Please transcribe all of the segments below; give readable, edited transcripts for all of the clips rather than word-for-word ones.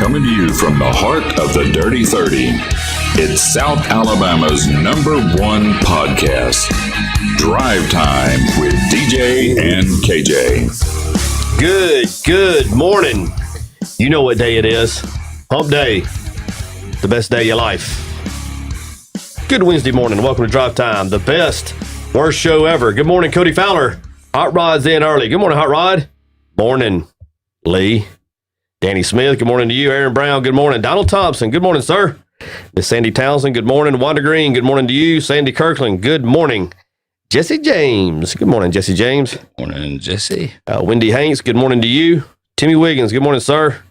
coming to you from the heart of the Dirty 30. It's South Alabama's #1 podcast, Drive Time with DJ and KJ. Good morning. You know what day it is. Hump Day. The best day of your life. Good Wednesday morning. Welcome to Drive Time, the best, worst show ever. Good morning, Cody Fowler. Hot Rod's in early. Good morning, Hot Rod. Morning, Lee. Danny Smith, good morning to you. Aaron Brown, good morning. Donald Thompson, good morning, sir. Miss Sandy Townsend, good morning. Wanda Green, good morning to you. Sandy Kirkland, good morning. Jesse James, good morning, Jesse James. Good morning, Jesse. Wendy Hanks, good morning to you. Timmy Wiggins, good morning, sir.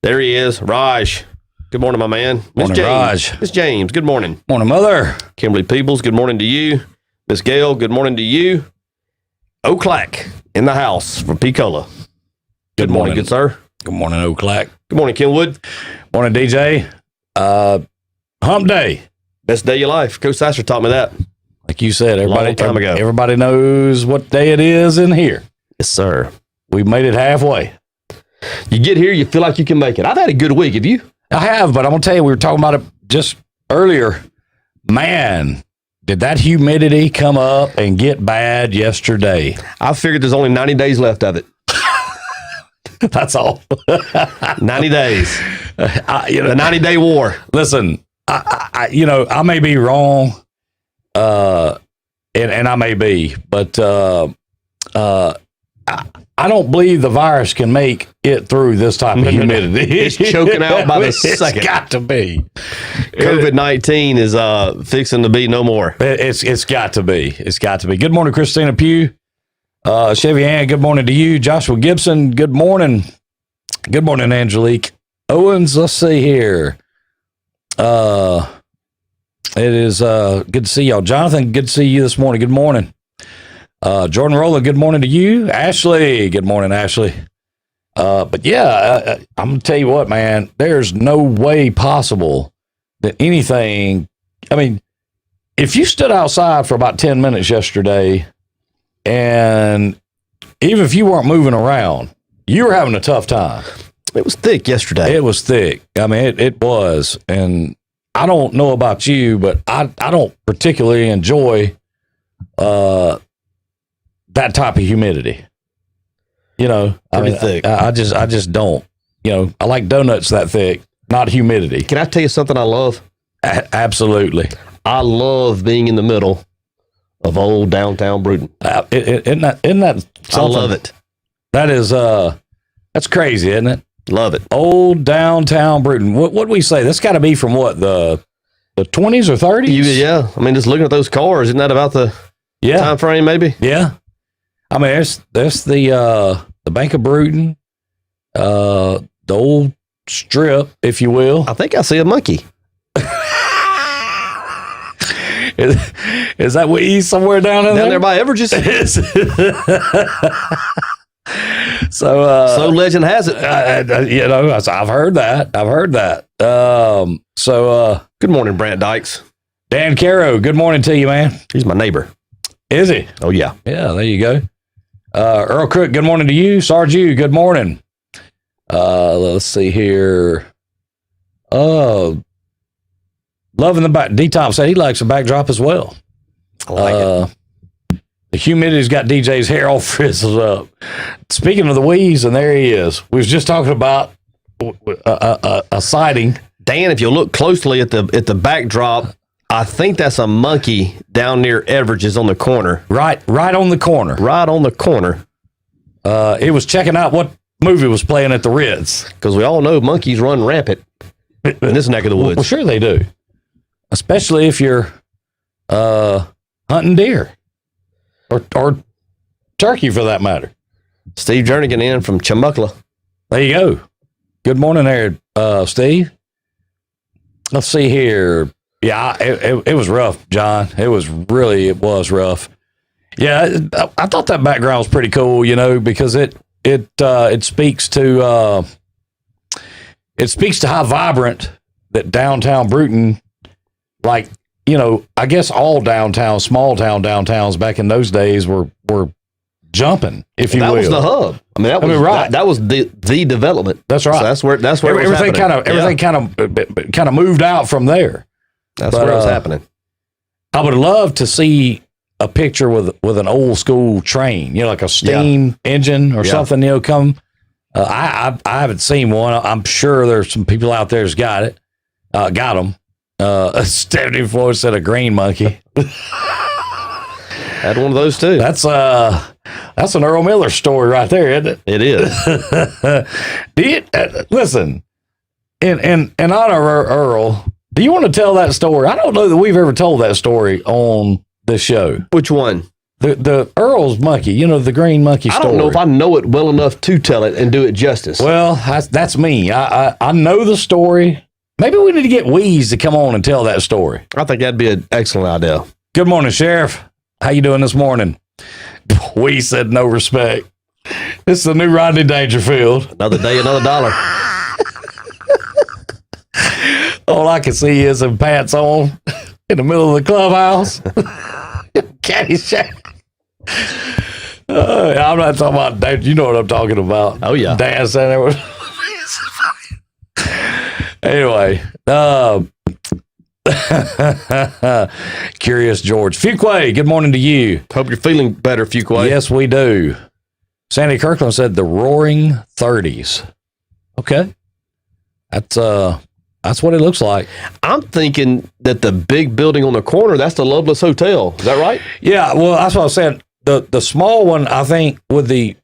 There he is. Raj, good morning, my man. Miss James, Raj. Miss James, good morning. Morning, Mother. Kimberly Peebles, good morning to you. Miss Gail, good morning to you. O'Clack in the house from Picola. Good morning, good sir. Good morning, O'Clack. Good morning, Kenwood. Morning, DJ. Hump Day. Best day of your life. Coach Sasser taught me that. Like you said, Long time ago. Everybody knows what day it is in here. Yes, sir. We've made it halfway. You get here, you feel like you can make it. I've had a good week. Have you? I have, but I'm going to tell you, we were talking about it just earlier. Man, did that humidity come up and get bad yesterday? I figured there's only 90 days left of it. That's all. 90 days. The 90-day war. Listen, I may be wrong, and I may be, but I don't believe the virus can make it through this type of humidity. It's choking out by the second. It's got to be. COVID-19 is fixing to be no more. It's got to be. It's got to be. Good morning, Christina Pugh. Chevy Ann, good morning to you. Joshua Gibson, good morning. Good morning, Angelique Owens. Let's see here. It is good to see y'all. Jonathan, good to see you this morning. Good morning. Jordan Rowland, good morning to you. Ashley, good morning, Ashley. But yeah, I'm going to tell you what, man, there's no way possible that anything, I mean, if you stood outside for about 10 minutes yesterday, and even if you weren't moving around, you were having a tough time. It was thick yesterday. It was thick. I mean, it was. And I don't know about you, but I don't particularly enjoy that type of humidity. You know, Pretty thick. I just don't. You know, I like donuts that thick, not humidity. Can I tell you something I love? Absolutely. I love being in the middle of old downtown Bruton. Isn't that something? I love it. That is, that's crazy, isn't it? Love it. Old downtown Bruton. What do we say? That's got to be from what, the 20s or 30s? Yeah. I mean, just looking at those cars, isn't that about the time frame, maybe? Yeah. I mean, there's the Bank of Bruton, the old strip, if you will. I think I see a monkey. Is that we somewhere down there by Everges? So legend has it. I've heard that. Good morning, Brant Dykes. Dan Caro, good morning to you, man. He's my neighbor. Is he? Oh, yeah. Yeah, there you go. Earl Crook, good morning to you. Sarge, you, good morning. Let's see here. Loving the back. D. Tom said he likes the backdrop as well. I like it. The humidity's got DJ's hair all frizzled up. Speaking of the wheeze, and there he is. We was just talking about a sighting. Dan, if you look closely at the backdrop, I think that's a monkey down near Everges on the corner. Right on the corner. Right on the corner. It was checking out what movie was playing at the Ritz. Because we all know monkeys run rampant in this neck of the woods. Well, sure they do. Especially if you're hunting deer or turkey, for that matter. Steve Jernigan in from Chumuckla. There you go. Good morning there, Steve. Let's see here. Yeah, it was rough, John. It was rough. Yeah, I thought that background was pretty cool, you know, because it speaks to how vibrant that downtown Bruton, like, you know, I guess all downtown, small town downtowns back in those days were jumping, if you will. That was the hub. I mean, that was the development. That's right. So that's where everything kind of moved out from there. That's where it was happening. I would love to see a picture with an old school train, like a steam engine or something, come. I haven't seen one. I'm sure there's some people out there that's got it. Got them. 74 said a green monkey. Had one of those too. That's an Earl Miller story right there, isn't it? It is. Listen, in honor of Earl, do you want to tell that story? I don't know that we've ever told that story on this show. Which one? The Earl's monkey, the green monkey story. I don't know if I know it well enough to tell it and do it justice. Well, that's me. I know the story. Maybe we need to get Wheeze to come on and tell that story. I think that'd be an excellent idea. Good morning, Sheriff. How you doing this morning? Wheeze said no respect. This is the new Rodney Dangerfield. Another day, another dollar. All I can see is some pants on in the middle of the clubhouse. Caddyshack. I'm not talking about Dave. You know what I'm talking about. Oh, yeah. Dan said there was. Anyway, Curious George. Fuquay, good morning to you. Hope you're feeling better, Fuquay. Yes, we do. Sandy Kirkland said the Roaring 30s. Okay. That's what it looks like. I'm thinking that the big building on the corner, that's the Lovelace Hotel. Is that right? Yeah, well, that's what I said. The small one, I think, with the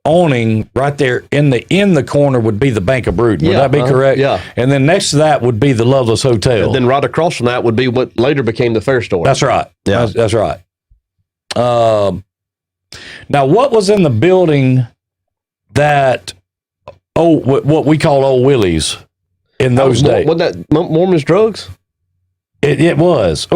awning right there in the corner would be the Bank of Bruton. Would that be correct? Yeah. And then next to that would be the Lovelace Hotel. And then right across from that would be what later became the Fair Store. That's right. Yeah. That's right. Now, what was in the building that, what we call Old Willie's in those days? Wasn't that Mormon's Drugs? It was.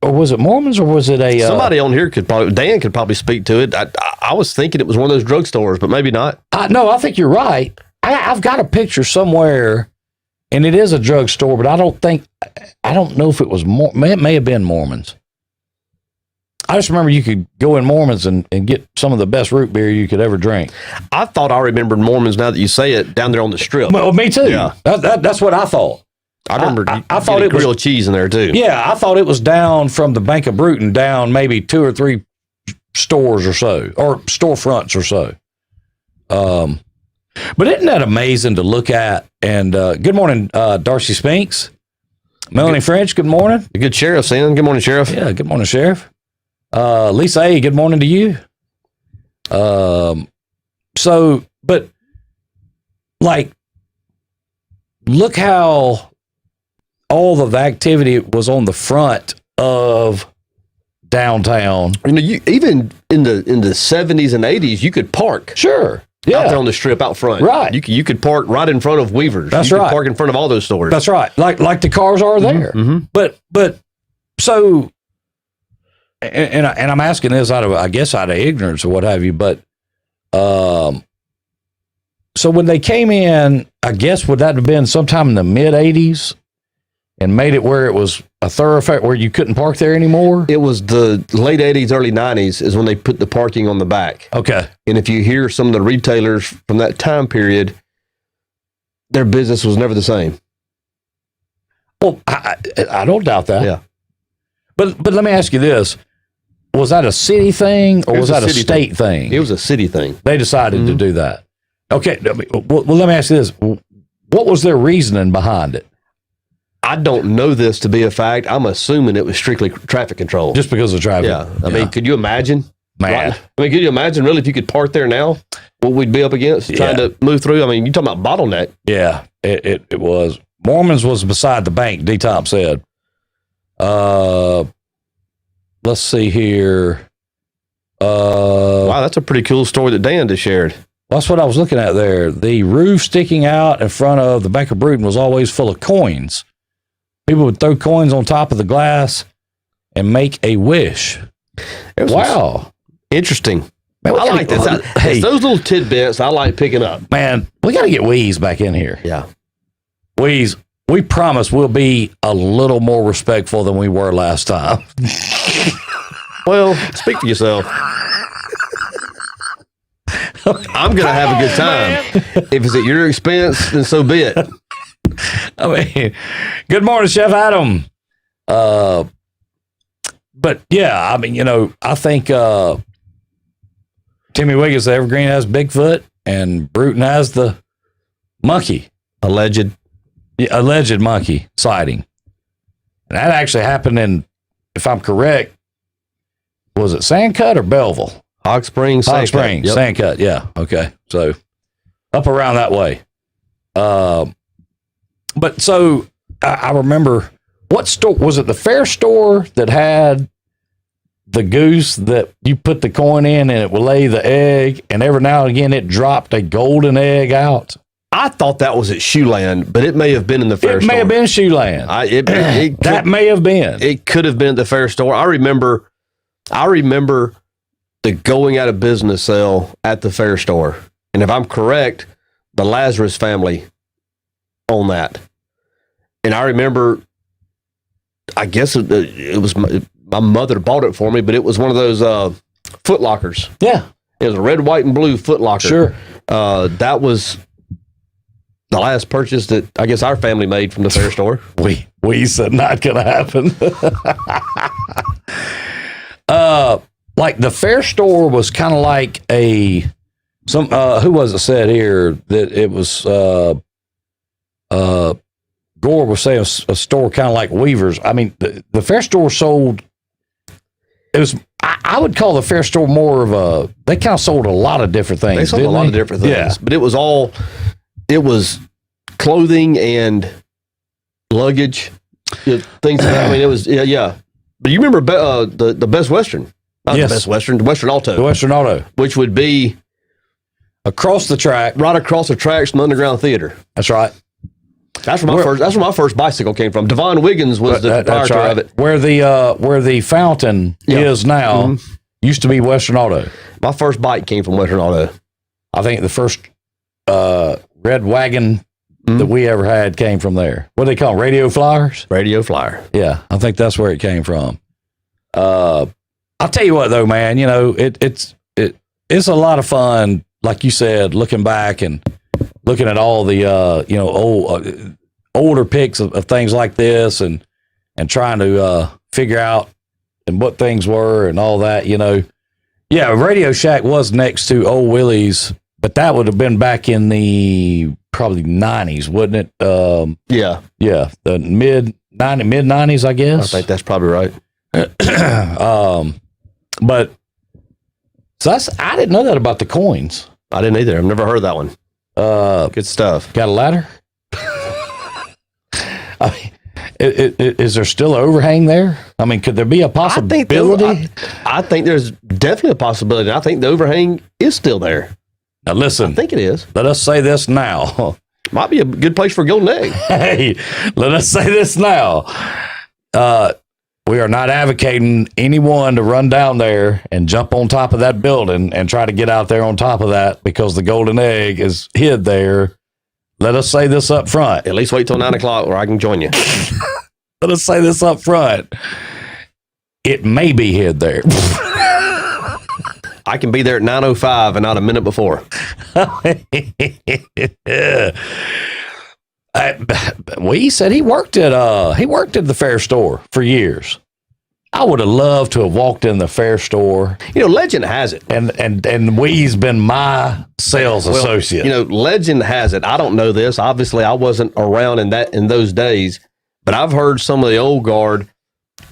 Or was it Mormons, or was it a... Somebody on here Dan could probably speak to it. I was thinking it was one of those drugstores, but maybe not. No, I think you're right. I've got a picture somewhere, and it is a drugstore, but I don't know if it was it may have been Mormons. I just remember you could go in Mormons and get some of the best root beer you could ever drink. I thought I remembered Mormons, now that you say it, down there on the strip. Well, me too. Yeah. That's what I thought. I remember I thought it was grilled cheese in there too. Yeah, I thought it was down from the Bank of Bruton down maybe 2 or 3 stores or so, or storefronts or so. But isn't that amazing to look at? And good morning, Darcy Spinks. Melanie French, good morning. Good Sheriff's in. Good morning, Sheriff. Yeah, good morning, Sheriff. Lisa A., good morning to you. But like, look how all of the activity was on the front of downtown. Even in the 70s and 80s, you could park. Sure. Yeah. Out there on the strip out front. Right. You could park right in front of Weaver's. That's you right. Could park in front of all those stores. That's right. Like the cars are there. Mm-hmm. But so, and I'm asking this out of ignorance or what have you, but so when they came in, I guess would that have been sometime in the mid 80s and made it where it was a thoroughfare where you couldn't park there anymore? It was the late 80s, early 90s is when they put the parking on the back. Okay. And if you hear some of the retailers from that time period, their business was never the same. Well, I don't doubt that. Yeah. But let me ask you this. Was that a city thing or was that a state thing? It was a city thing. They decided to do that. Okay. Well, let me ask you this. What was their reasoning behind it? I don't know this to be a fact. I'm assuming it was strictly traffic control. Just because of traffic. Yeah. I mean, could you imagine? Man. Could you imagine really if you could park there now, what we'd be up against trying to move through? I mean, you're talking about bottleneck. Yeah, it was. Mormons was beside the bank, D-Top said. Let's see here. Wow, that's a pretty cool story that Dan just shared. That's what I was looking at there. The roof sticking out in front of the Bank of Bruton was always full of coins. People would throw coins on top of the glass and make a wish. Wow. Interesting. Man, I like this. It's those little tidbits I like picking up. Man, we got to get Wheeze back in here. Yeah. Wheeze, we promise we'll be a little more respectful than we were last time. Well, speak for yourself. I'm going to have a good time. If it's at your expense, then so be it. I mean, good morning, Chef Adam. But yeah, I mean, you know, I think Timmy Wiggins, the Evergreen, has Bigfoot, and Bruton has the monkey. Alleged Monkey sighting. And that actually happened in, if I'm correct, was it Sandcut or Belleville? Hog Springs. Springs, yep. Sandcut, yeah. Okay. So up around that way. But so I remember, what store was it? The fair store that had the goose that you put the coin in and it would lay the egg, and every now and again it dropped a golden egg out. I thought that was at Shoeland, but it may have been in the fair store. It may have been Shoeland. That may have been. It could have been at the fair store. I remember the going out of business sale at the fair store. And if I'm correct, the Lazarus family owned that. And I remember, I guess it was my mother bought it for me, but it was one of those Foot Lockers. Yeah. It was a red, white, and blue Foot Locker. Sure. That was the last purchase that I guess our family made from the fair store. We said not going to happen. Like the fair store was kind of like who was it said here that it was, Gore was saying a store kind of like Weaver's. I mean, the fair store sold, it was, I would call the fair store more of they kind of sold a lot of different things. They sold a lot of different things, yeah. But it was clothing and luggage, things. I mean, it was, yeah. But you remember the Best Western? Not yes. The Best Western, the Western Auto. The Western Auto. Which would be across the track. Right across the tracks from the Underground Theater. That's right. That's where my first bicycle came from. Devon Wiggins was the proprietor of it. Where the fountain is now used to be Western Auto. My first bike came from Western Auto. I think the first red wagon that we ever had came from there. What do they call them? Radio Flyers? Radio Flyer. Yeah, I think that's where it came from. I'll tell you what, though, man. You know, it's a lot of fun, like you said, looking back and looking at all the older pics of things like this, and trying to figure out and what things were and all that. You know, yeah, Radio Shack was next to Old Willie's, but that would have been back in the probably 90s, wouldn't it? Yeah, the mid 90s, I guess. I think that's probably right. But so I didn't know that about the coins. I didn't either. I've never heard that one. Good stuff. Got a ladder? I mean, is there still an overhang there? I mean, could there be a possibility? I think there's definitely a possibility. I think the overhang is still there. Now listen. I think it is. Let us say this now. Might be a good place for a golden egg. Hey, let us say this now. We are not advocating anyone to run down there and jump on top of that building and try to get out there on top of that because the golden egg is hid there. Let us say this up front. At least wait till 9 o'clock where I can join you. Let us say this up front. It may be hid there. I can be there at 9:05 and not a minute before. We said he worked at the fair store for years. I would have loved to have walked in the fair store. You know, legend has it, and we's been my sales associate. You know, legend has it. I don't know this. Obviously, I wasn't around in those days, but I've heard some of the old guard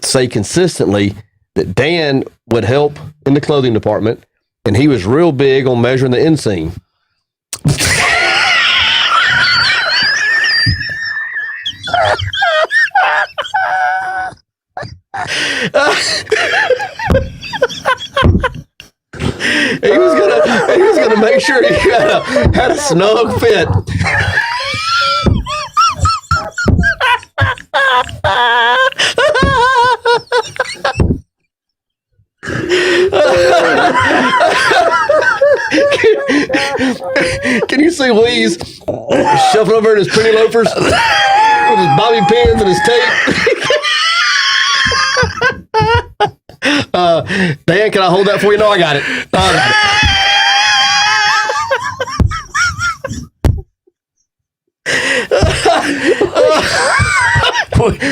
say consistently that Dan would help in the clothing department, and he was real big on measuring the inseam. He was gonna make sure he had a snug fit. Can you see Weeze shuffling over in his pretty loafers with his bobby pins and his tape? Dan, can I hold that for you? No, I got it.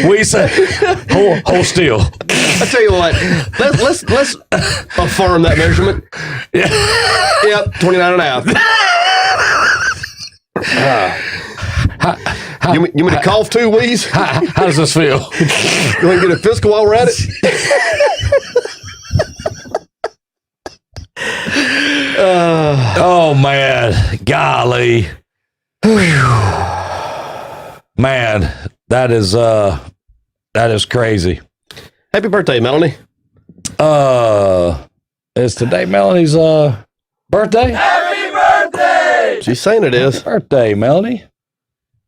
we say, hold still. I tell you what, let's affirm that measurement. Yeah. Yep, 29 and a half. You mean to cough too, Wheeze? How does this feel? You want to get a physical while we're at it? Oh man, golly, man, that is crazy. Happy birthday, Melanie. Is today Melanie's birthday? Happy birthday! She's saying it is. Birthday, Melanie.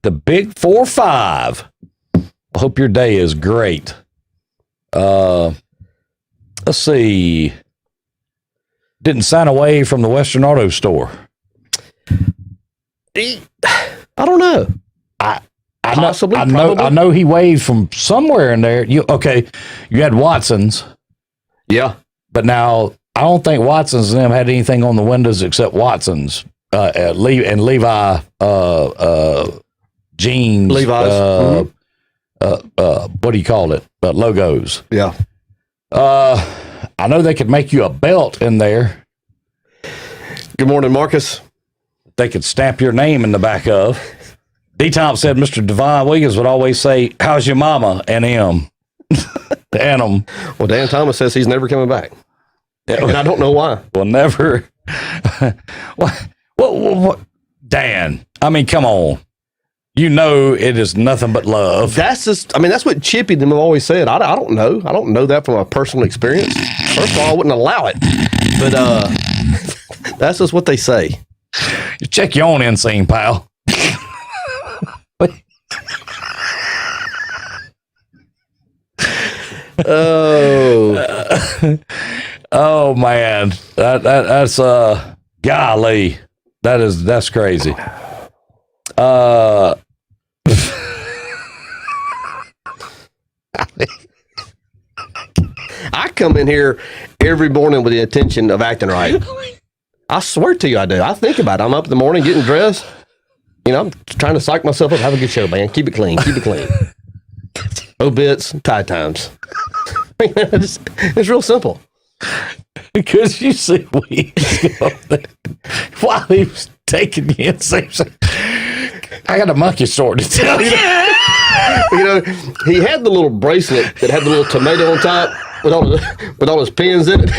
The big 4-5. I hope your day is great. Let's see. Didn't sign away from the Western Auto Store. I don't know. Possibly, I know he waved from somewhere in there. You had Watson's. Yeah. But now I don't think Watson's and them had anything on the windows except Watson's and Levi jeans. Levi's. What do you call it? Logos. Yeah. I know they could make you a belt in there. Good morning, Marcus. They could stamp your name in the back of. D. Tom said Mr. Devon Wiggins would always say, "How's your mama?" and him. And him. Well, Dan Thomas says he's never coming back. And I don't know why. Well, never. What? Dan, I mean, come on. You know it is nothing but love. That's what Chippy them have always said. I don't know. I don't know that from a personal experience. First of all, I wouldn't allow it. But that's just what they say. You check your own inseam, pal. Oh man, that's golly, that's crazy. I come in here every morning with the intention of acting right. I swear to you, I do. I think about it. I'm up in the morning getting dressed. I'm trying to psych myself up. Have a good show, man. Keep it clean. Keep it clean. Obits, tie times. It's real simple. Because you see Weeds go there while he was taking you in. I got a monkey story to tell you. He had the little bracelet that had the little tomato on top with all his pins in it.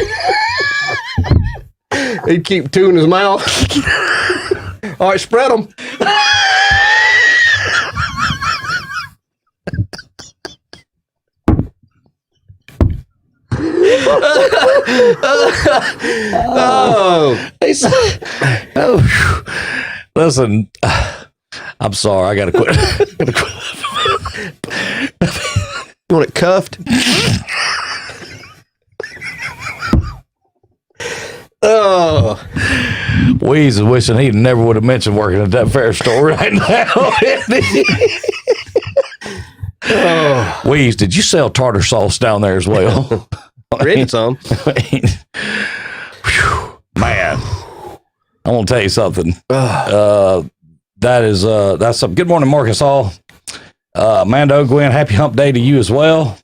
He'd keep two in his mouth. All right, spread them. Listen, I'm sorry. I gotta quit. You want it cuffed? Oh, Weez is wishing he never would have mentioned working at that fair store right now. Oh. Weez, did you sell tartar sauce down there as well? Created some. Man, I want to tell you something. That's something. Good morning, Marcus Hall. Amanda O'Gwen, happy hump day to you as well.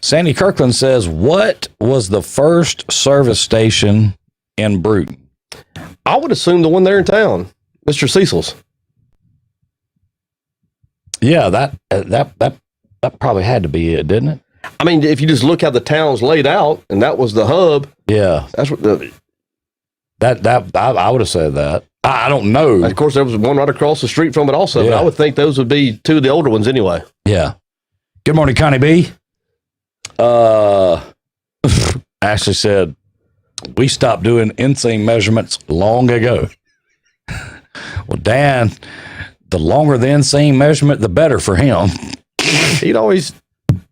Sandy Kirkland says, what was the first service station in Bruton? I would assume the one there in town, Mr. Cecil's. Yeah, that probably had to be it, didn't it? I mean, if you just look how the town's laid out, and that was the hub. Yeah, that's what I would have said that. I don't know. Of course, there was one right across the street from it also. Yeah. But I would think those would be two of the older ones anyway. Yeah. Good morning, Connie B. Ashley said, we stopped doing inseam measurements long ago. Well, Dan, the longer the inseam measurement, the better for him. He'd always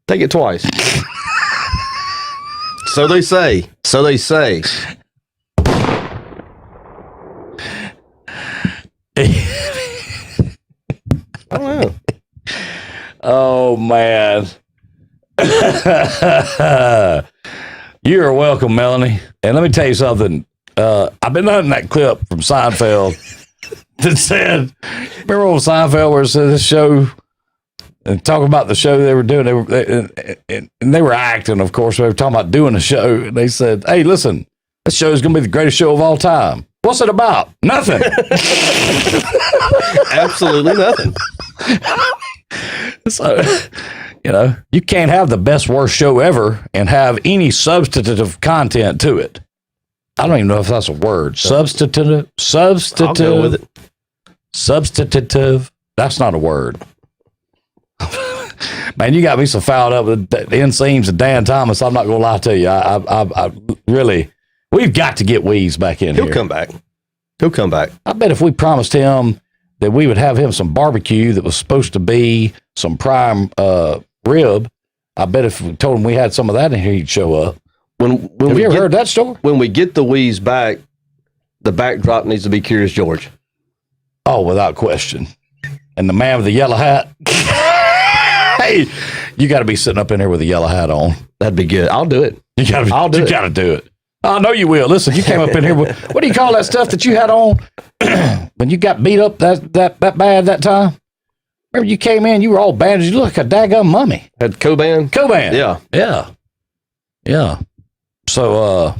take it twice. So they say. I don't know. Oh, man. You're welcome, Melanie. And let me tell you something. I've been hunting that clip from Seinfeld that said, remember old Seinfeld where it said this show and talking about the show they were doing. They were acting, of course. They were talking about doing a show. And they said, "Hey, listen, this show is going to be the greatest show of all time." What's it about? Nothing. Absolutely nothing. So, you can't have the best, worst show ever and have any substantive content to it. I don't even know if that's a word. Substantive. I'll go with it. Substantive. That's not a word. Man, you got me so fouled up with the inseams and Dan Thomas. I'm not going to lie to you. I really, we've got to get Weeze back in here. He'll come back. He'll come back. I bet if we promised him that we would have him some barbecue that was supposed to be some prime rib, I bet if we told him we had some of that in here, he'd show up. Have you ever heard that story? When we get the Weeze back, the backdrop needs to be Curious George. Oh, without question. And the man with the yellow hat. Hey, you got to be sitting up in here with a yellow hat on. That'd be good. I'll do it. You got to do it. I know you will. Listen, you came up in here with, what do you call that stuff that you had on when you got beat up that bad that time? Remember you came in, you were all bandaged. You look like a daggum mummy. Had Coban? Coban. Yeah. So,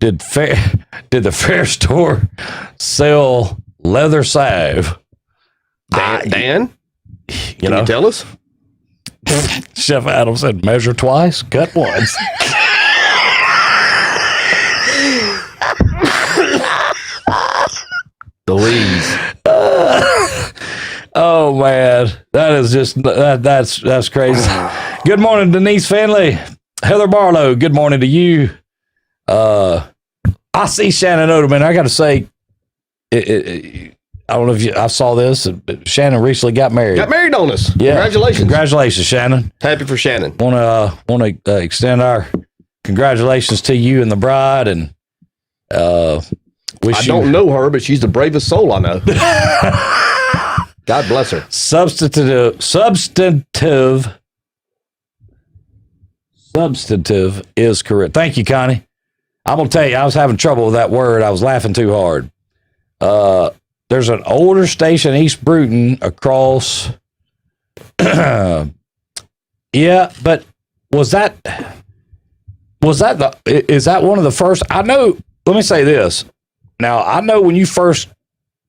did the fair store sell leather salve? Dan? Can you tell us? Chef Adam said, measure twice, cut once. The Weeze. Oh man, that is just that's crazy. Good morning, Denise Finley, Heather Barlow. Good morning to you. I see Shannon Oderman. I got to say, I don't know if I saw this. Shannon recently got married. Got married on us. Yeah. Congratulations, Shannon. Happy for Shannon. Want to extend our congratulations to you and the bride, and I don't know her, but she's the bravest soul I know. God bless her. Substantive is correct. Thank you, Connie. I'm going to tell you, I was having trouble with that word. I was laughing too hard. There's an older station, East Bruton, across. Yeah, but is that one of the first? I know, let me say this. Now, I know when you first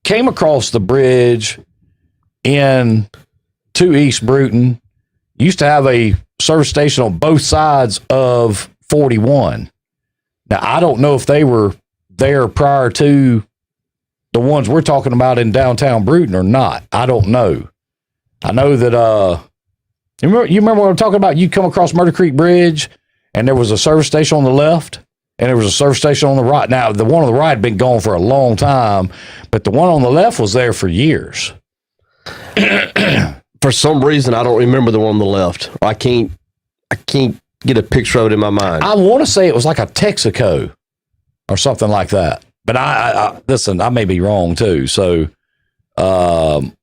came across the bridge to East Bruton, you used to have a service station on both sides of 41. Now, I don't know if they were there prior to the ones we're talking about in downtown Bruton or not. I don't know. I know that, you remember what I'm talking about? You come across Murder Creek Bridge and there was a service station on the left and there was a service station on the right. Now, the one on the right had been gone for a long time, but the one on the left was there for years. For some reason, I don't remember the one on the left. I can't get a picture of it in my mind. I want to say it was like a Texaco or something like that. But I listen, I may be wrong too. So, let's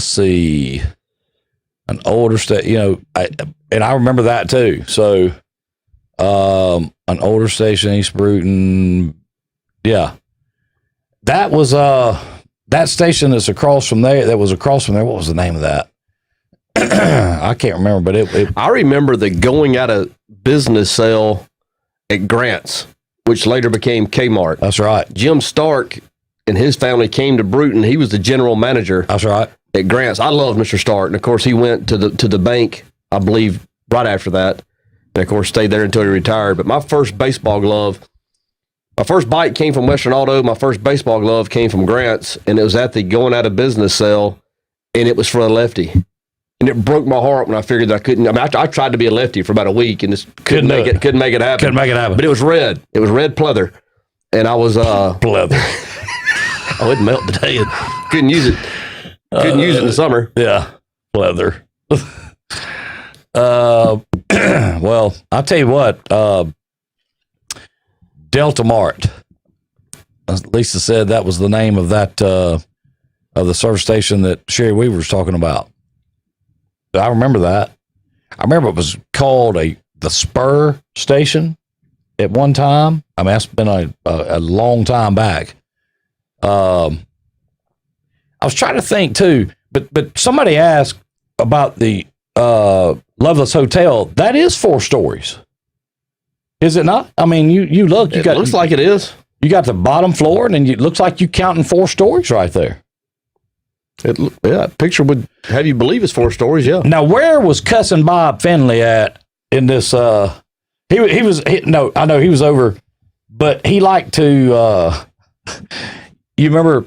see, an older station, and I remember that too. So, an older station, East Bruton. Yeah. That was, that station that's across from there, what was the name of that? I can't remember, but I remember the going out of business sale at Grant's, which later became Kmart. That's right. Jim Stark and his family came to Bruton. He was the general manager. That's right. At Grant's. I love Mr. Stark. And of course, he went to the bank, I believe, right after that. And of course, stayed there until he retired. But my first baseball glove, my first bike came from Western Auto. My first baseball glove came from Grant's. And it was at the going out of business sale. And it was for a lefty. And it broke my heart when I figured that I couldn't. I mean, I tried to be a lefty for about a week and just couldn't make it happen. Couldn't make it happen. But it was red. It was red pleather. And I was pleather. Oh, it melted today. Couldn't use it. Couldn't use it in the summer. Yeah, pleather. Well, I'll tell you what. Delta Mart. Lisa said that was the name of that of the service station that Sherry Weaver was talking about. I remember that. I remember it was called the Spur station at one time. I mean, that's been a long time back. I I was trying to think too, but somebody asked about the Lovelace Hotel. That is 4 stories. Is it not? I mean, you look. It looks like it is. You got the bottom floor, and then it looks like you're counting 4 stories right there. Picture would have you believe it's 4 stories. Yeah. Now, where was cussing Bob Finley at in this? I know he was over, but he liked to. You remember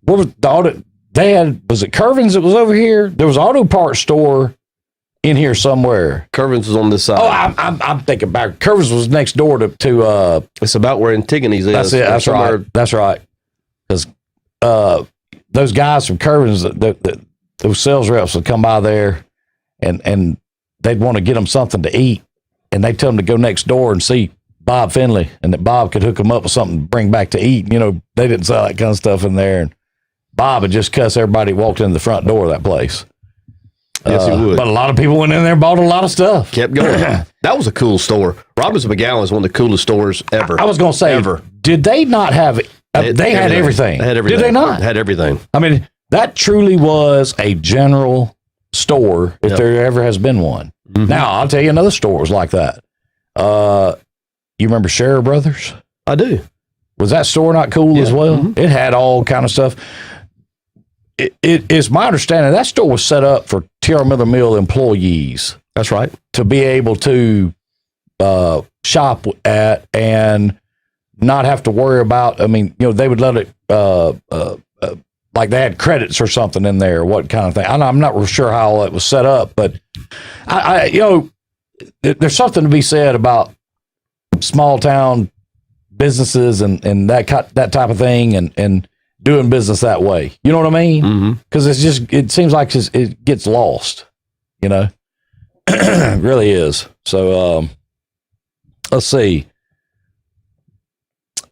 what was the auto? They had, was it Curvin's that was over here? There was an auto parts store in here somewhere. Curvin's was on this side. Oh, I'm thinking back. Curvin's was next door to it's about where Antigone's is. That's it. That's right. That's right. Because those guys from Curvin's, those sales reps would come by there, and they'd want to get them something to eat, and they'd tell them to go next door and see Bob Finley, and that Bob could hook them up with something to bring back to eat. You know, they didn't sell that kind of stuff in there, and Bob would just cuss everybody who walked in the front door of that place. Yes, he would. But a lot of people went in there and bought a lot of stuff. Kept going. That was a cool store. Robbins McGowan is one of the coolest stores ever. I was going to say, ever. Did they not have it? They had everything. They had everything. Did they not? Had everything. I mean, that truly was a general store, if there ever has been one. Mm-hmm. Now, I'll tell you another store was like that. You remember Scherer Brothers? I do. Was that store not cool as well? Mm-hmm. It had all kind of stuff. It is my understanding that store was set up for T.R. Miller Mill employees. That's right. To be able to shop at and not have to worry about, I mean, you know, they would let it, like they had credits or something in there, what kind of thing. I'm not real sure how all it was set up, but you know, there's something to be said about small town businesses and that type of thing and doing business that way. You know what I mean? Because it's just, it seems like it gets lost, you know? It really is. So, let's see.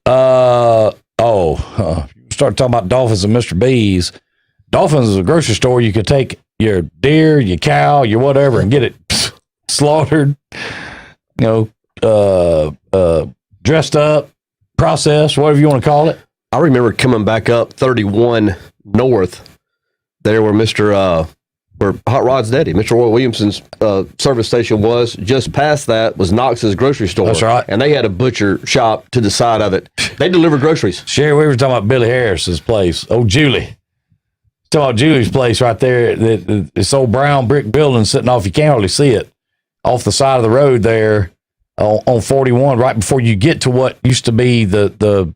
Start talking about Dolphins and Mr. B's. Dolphins is a grocery store. You could take your deer, your cow, your whatever, and get it slaughtered, you know, dressed up, processed, whatever you want to call it. I remember coming back up 31 North there where where Hot Rod's daddy, Mr. Roy Williamson's service station was. Just past that was Knox's grocery store. That's right. And they had a butcher shop to the side of it. They delivered groceries. Sherry, we were talking about Billy Harris's place. Oh, Julie. Talking about Julie's place right there. This old brown brick building sitting off, you can't hardly see it, off the side of the road there on 41, right before you get to what used to be the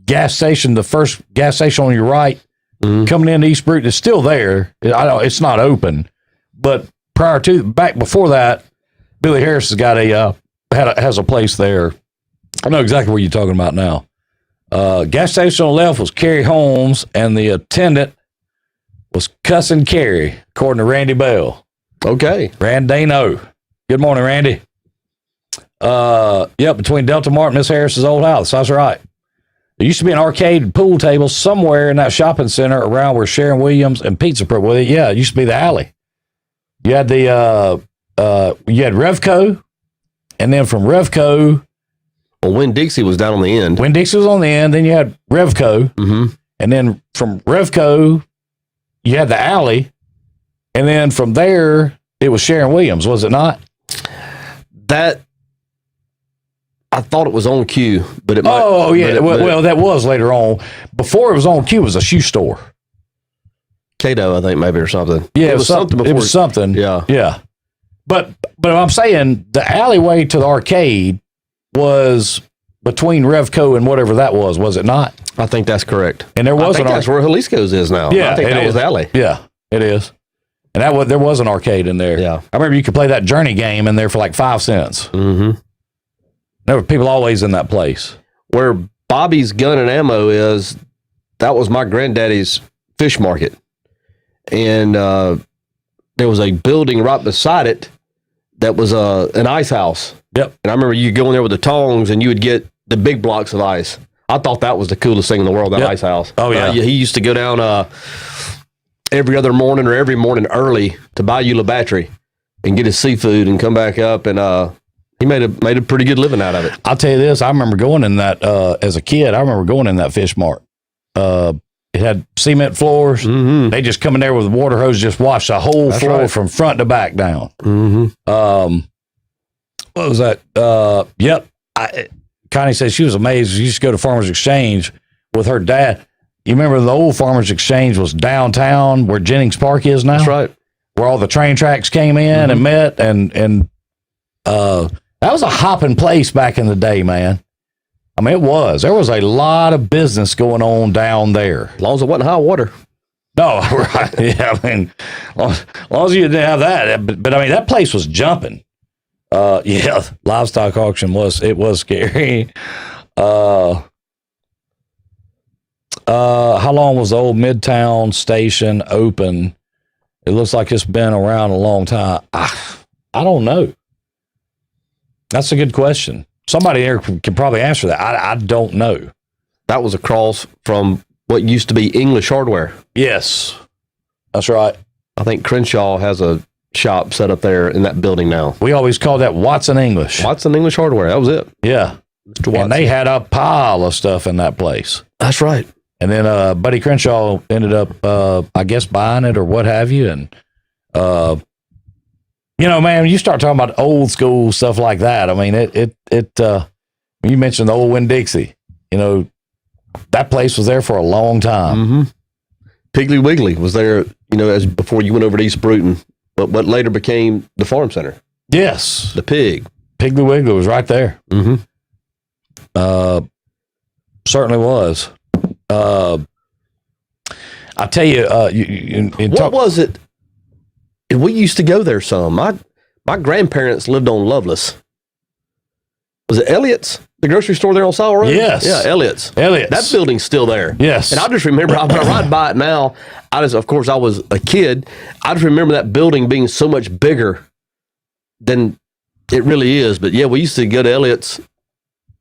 gas station, the first gas station on your right. Coming into East Bruton, is still there. I know it's not open, but back before that, Billy Harris has got has a place there. I know exactly what you're talking about now. Gas station on the left was Carrie Holmes, and the attendant was cussing Carrie, according to Randy Bell. Okay, Randano. Good morning, Randy. Between Delta Mart and Miss Harris's old house. That's right. There used to be an arcade and pool table somewhere in that shopping center around where Sharon Williams and Pizza Pro. Well, yeah, it used to be the alley. You had you had Revco, and then from Revco, well, Winn-Dixie was down on the end. Winn-Dixie was on the end. Then you had Revco, and then from Revco, you had the alley, and then from there it was Sharon Williams, was it not? That. I thought it was on Q, but it might. Oh, yeah. Well, that was later on. Before it was on Q, it was a shoe store. Cato, I think, maybe, or something. Yeah, it was something before. It was something. Yeah. Yeah. But I'm saying the alleyway to the arcade was between Revco and whatever that was it not? I think that's correct. And there was that's where Jalisco's is now. Yeah, I think that was the alley. Yeah, it is. And there was an arcade in there. Yeah. I remember you could play that Journey game in there for like 5 cents. There were people always in that place. Where Bobby's Gun and Ammo is, that was my granddaddy's fish market. And there was a building right beside it that was an ice house. Yep. And I remember you go in there with the tongs and you would get the big blocks of ice. I thought that was the coolest thing in the world, that ice house. Oh, yeah. He used to go down every other morning or every morning early to buy Eula Battery and get his seafood and come back up and he made a pretty good living out of it. I'll tell you this. I remember going in that, as a kid, I remember going in that fish mart. It It had cement floors. Mm-hmm. They just come in there with a water hose, just wash the whole floor from front to back down. Mm-hmm. What was that? Yep. Connie said she was amazed. She used to go to Farmers Exchange with her dad. You remember the old Farmers Exchange was downtown where Jennings Park is now? That's right. Where all the train tracks came in and met. And that was a hopping place back in the day, man. I mean, it was. There was a lot of business going on down there. As long as it wasn't high water. No, right. Yeah, I mean, as long as you didn't have that. But I mean, that place was jumping. Yeah, livestock auction was scary. How long was the old Midtown station open? It looks like it's been around a long time. I don't know. That's a good question. Somebody there can probably answer that. I don't know. That was across from what used to be English Hardware. Yes, that's right. I think Crenshaw has a shop set up there in that building now. We always called that Watson English. Watson English Hardware. That was it. Yeah. Mr. Watson. And they had a pile of stuff in that place. That's right. And then Buddy Crenshaw ended up, I guess, buying it or what have you. And, you know, man, you start talking about old school stuff like that. I mean, you mentioned the old Winn-Dixie. You know, that place was there for a long time. Mm-hmm. Piggly Wiggly was there, you know, as before you went over to East Bruton, but what later became the Farm Center. Yes. The Pig. Piggly Wiggly was right there. Mm-hmm. Certainly was. I tell you, what was it? We used to go there some. My grandparents lived on Lovelace. Was it Elliott's? The grocery store there on Sile Road? Yes. Yeah, Elliott's. That building's still there. Yes. And I just remember, when I ride by it now, of course, I was a kid. I just remember that building being so much bigger than it really is. But yeah, we used to go to Elliott's,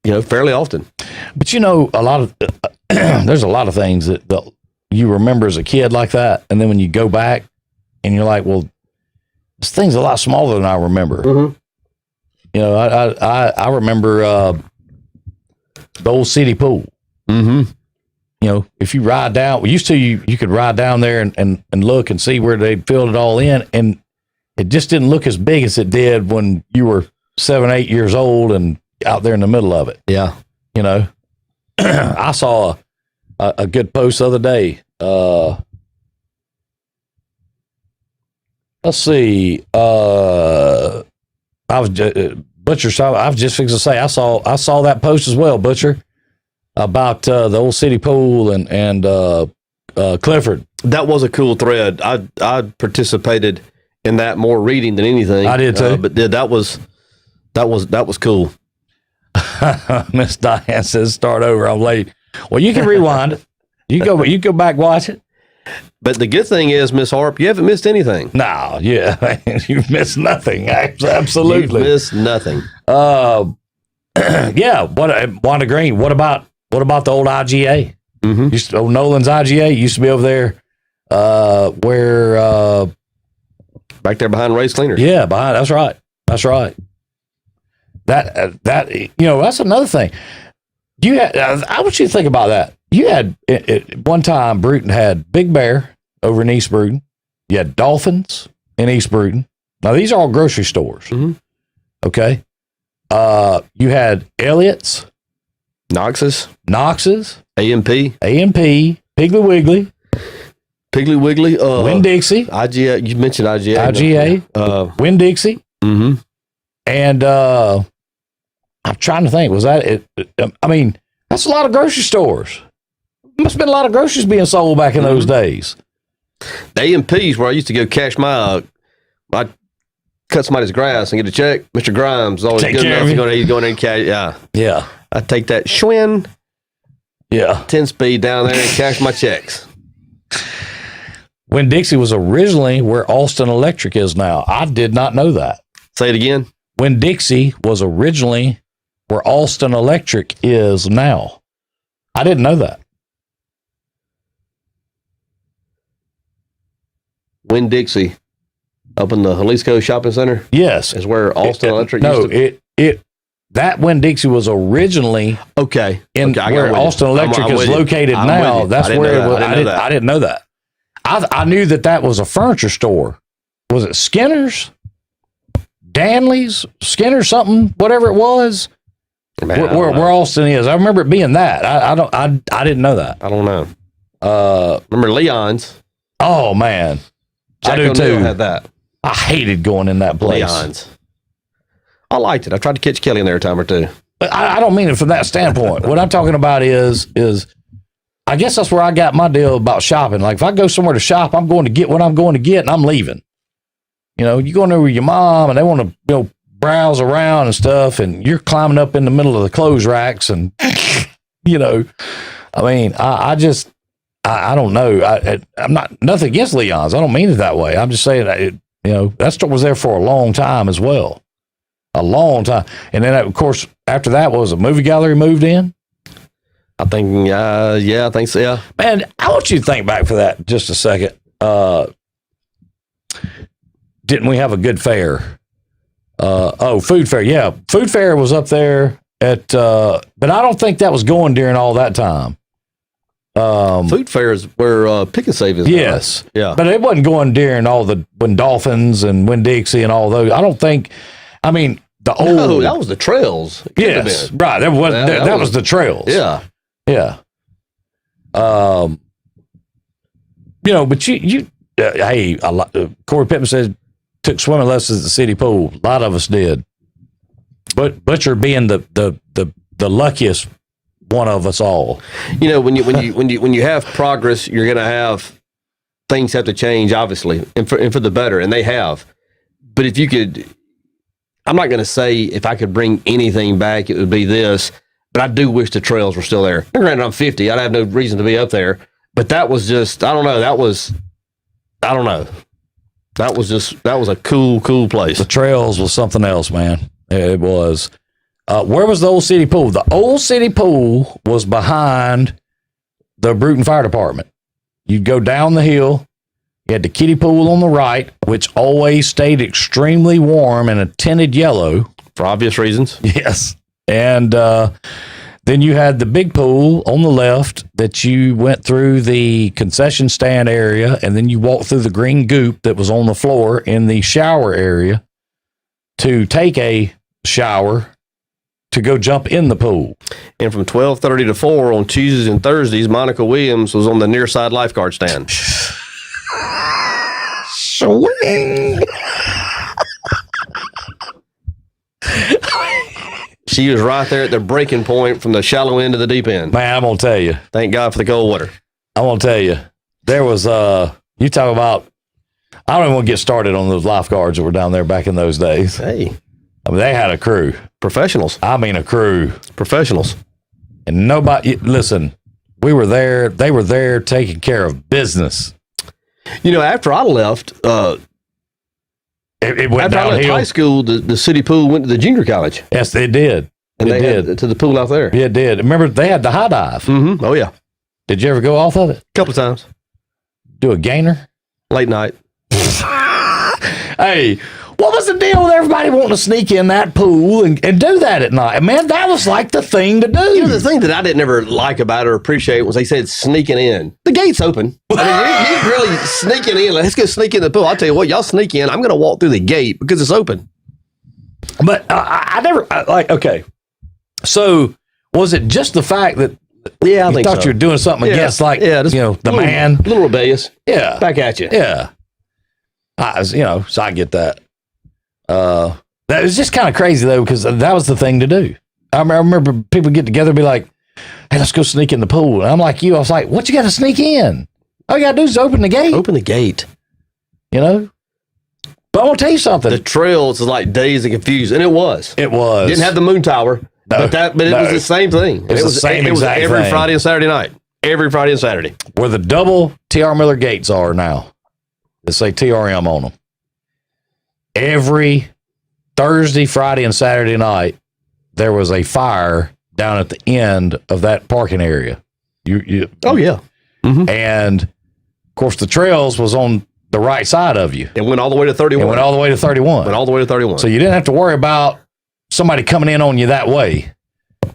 you know, fairly often. But you know, there's a lot of things that you remember as a kid like that. And then when you go back and you're like, well, this thing's a lot smaller than I remember. Mm-hmm. You know, I remember the old city pool. Mm-hmm. You know, if you ride down, you could ride down there and look and see where they filled it all in. And it just didn't look as big as it did when you were 7, 8 years old and out there in the middle of it. Yeah. You know, I saw a good post the other day. Let's see. I was Butcher. I was just fixing to say I saw that post as well, Butcher, about the old city pool and Clifford. That was a cool thread. I participated in that more reading than anything. I did too. But that was cool. Miss Diane says, "Start over. I'm late." Well, you can rewind it. You go back, watch it. But the good thing is, Miss Harp, you haven't missed anything. No, yeah, you've missed nothing. Absolutely, You've missed nothing. Yeah. Wanda Green. What about the old IGA? Mm-hmm. Old Nolan's IGA used to be over there, where back there behind Ray's Cleaners. Yeah, behind. That's right. That you know, that's another thing. I want you to think about that. You had at one time Bruton had Big Bear over in East Bruton. You had Dolphins in East Bruton. Now these are all grocery stores. Mm-hmm. Okay. You had Elliott's, Knox's, AMP, Piggly Wiggly, Winn-Dixie, IGA. You mentioned IGA. Winn-Dixie. Mm-hmm. And I'm trying to think, was that it? I mean, that's a lot of grocery stores. Must have been a lot of groceries being sold back in those days. The AMP's where I used to go cash I'd cut somebody's grass and get a check. Mr. Grimes is always Take good care enough. of He's you. going in and cash. Yeah. Yeah. I'd take that Schwinn Yeah. 10-speed down there and cash my checks. Winn-Dixie was originally where Austin Electric is now. I did not know that. Say it again. Winn-Dixie was originally where Austin Electric is now. I didn't know that. Winn-Dixie up in the Jalisco Shopping Center Yes. is where Austin Electric no, used to. it that Winn-Dixie was originally okay. in where Austin Electric is located now. That's where it was. I didn't know that. I knew that was a furniture store. Was it Skinner's? Danley's? Skinner's something? Whatever it was. Man, where Austin is. I remember it being that. I didn't know that. I don't know. Remember Leon's? Oh, man. Jack I do O'Neill too. Had that. I hated going in that place. Leon's. I liked it. I tried to catch Kelly in there a time or two. But I don't mean it from that standpoint. What I'm talking about is I guess that's where I got my deal about shopping. Like if I go somewhere to shop, I'm going to get what I'm going to get and I'm leaving. You know, you go in there with your mom and they want to browse around and stuff and you're climbing up in the middle of the clothes racks and, you know, I mean, I don't know. I'm not nothing against Leon's. I don't mean it that way. I'm just saying that store was there for a long time as well. A long time. And then, of course, after that, was a movie gallery moved in? I think, I think so, yeah. Man, I want you to think back for that just a second. Didn't we have a good fair? Food fair. Yeah, food fair was up there but I don't think that was going during all that time. Food fair is where Pick and Save is. Yes. Right? Yeah. But it wasn't going during when Dolphins and Winn-Dixie and all those. I don't think, I mean, No, that was the trails. Yes, right. That was the trails. Yeah. Yeah. But hey, Corey Pittman says took swimming lessons at the city pool. A lot of us did. But Butcher being the luckiest one of us all. You know, when you have progress, you're going to have things have to change, obviously, and for the better, and they have. But if you could, I'm not going to say if I could bring anything back, it would be this. But I do wish the trails were still there. Granted, I'm 50. I'd have no reason to be up there. But that was just, I don't know. That was a cool place. The trails was something else, man. It was. Where was the old city pool? The old city pool was behind the Bruton Fire Department. You'd go down the hill. You had the kiddie pool on the right, which always stayed extremely warm and a tinted yellow. For obvious reasons. Yes. And then you had the big pool on the left that you went through the concession stand area, and then you walked through the green goop that was on the floor in the shower area to take a shower to go jump in the pool. And from 12:30 to 4 on Tuesdays and Thursdays, Monica Williams was on the near side lifeguard stand. Swing. She was right there at the breaking point from the shallow end to the deep end. Man, I'm going to tell you. Thank God for the cold water. I'm going to tell you. There was, you talk about, I don't even want to get started on those lifeguards that were down there back in those days. Hey. I mean, they had a crew. Professionals. I mean, a crew. Professionals. And nobody, listen, we were there, they were there taking care of business. You know, after I left, it went after I left downhill. high school, the city pool went to the junior college. Yes, it did. And it they did. had to the pool out there. Yeah, it did. Remember, they had the high dive. Mm-hmm. Oh, yeah. Did you ever go off of it? A couple of times. Do a gainer? Late night. Hey, what was the deal with everybody wanting to sneak in that pool and do that at night? Man, that was like the thing to do. You know, the thing that I didn't ever like about it or appreciate was they said sneaking in. The gate's open. I mean, you're really sneaking in. Let's go sneak in the pool. I'll tell you what, y'all sneak in. I'm going to walk through the gate because it's open. But I never, okay. So was it just the fact that I think thought so. you were doing something against, just the man? A little rebellious. Yeah. Back at you. Yeah. So I get that. That was just kind of crazy, though, because that was the thing to do. I remember people get together and be like, hey, let's go sneak in the pool. And I'm like you. I was like, what you got to sneak in? All you got to do is open the gate. Open the gate. You know? But I want to tell you something. The trails is like dazed and confused, and it was. It was. Didn't have the moon tower, but it was the same thing. It was the same exact every thing. Friday and Saturday night. Every Friday and Saturday. Where the double T.R. Miller gates are now. They say TRM on them. Every Thursday, Friday, and Saturday night, there was a fire down at the end of that parking area. Oh, yeah. Mm-hmm. And, of course, the trails was on the right side of you. It went all the way to 31. It went all the way to 31. Went all the way to 31. So you didn't have to worry about, somebody coming in on you that way.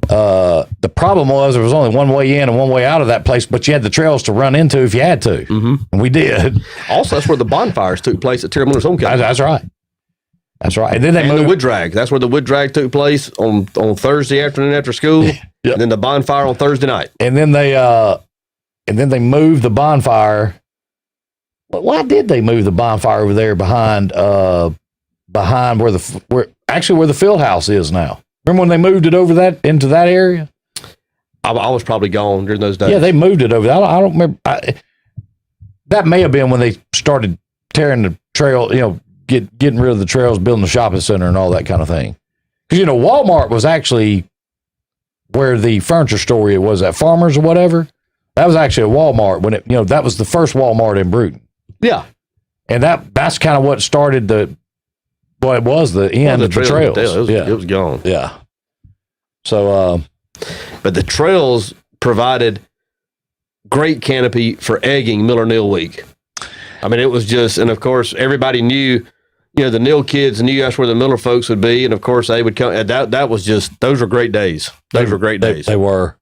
The problem was there was only one way in and one way out of that place, but you had the trails to run into if you had to. Mm-hmm. And we did. Also, that's where the bonfires took place at Terry Miller's homecoming. That's right. That's right. And then they moved the wood drag. That's where the wood drag took place on Thursday afternoon after school. Yep. And then the bonfire on Thursday night. And then they moved the bonfire. Why did they move the bonfire over there behind where the field house is now? Remember when they moved it over into that area? I was probably gone during those days. Yeah, they moved it over there. I don't remember. That may have been when they started tearing the trail, getting rid of the trails, building the shopping center and all that kind of thing. Because, Walmart was actually where the furniture store was at Farmers or whatever. That was actually a Walmart when that was the first Walmart in Bruton. Yeah. And that's kind of what started the end of the trails. It was gone. Yeah. So, but the trails provided great canopy for egging Miller Nil Week. I mean, it was just, and of course, everybody knew, the Nil kids knew that's where the Miller folks would be. And of course, they would come. That was just, those were great days. Those were great days. They were.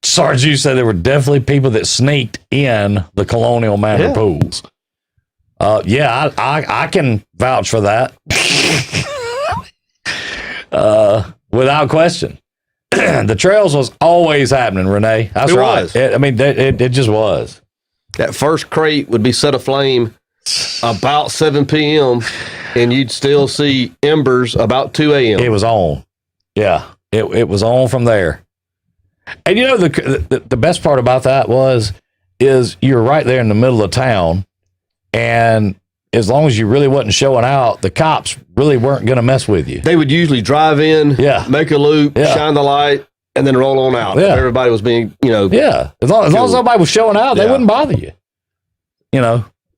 Sarge, you said there were definitely people that sneaked in the Colonial Manor pools. I can vouch for that. Without question. The trails was always happening, Renee. That's right. It just was. That first crate would be set aflame about 7 p.m. and you'd still see embers about 2 a.m. It was on. Yeah, it was on from there. And the best part about that is you're right there in the middle of town, and as long as you really wasn't showing out, the cops really weren't going to mess with you. They would usually drive in, make a loop, shine the light, and then roll on out. Yeah. If everybody was being, Yeah. As long as somebody was showing out, they wouldn't bother you.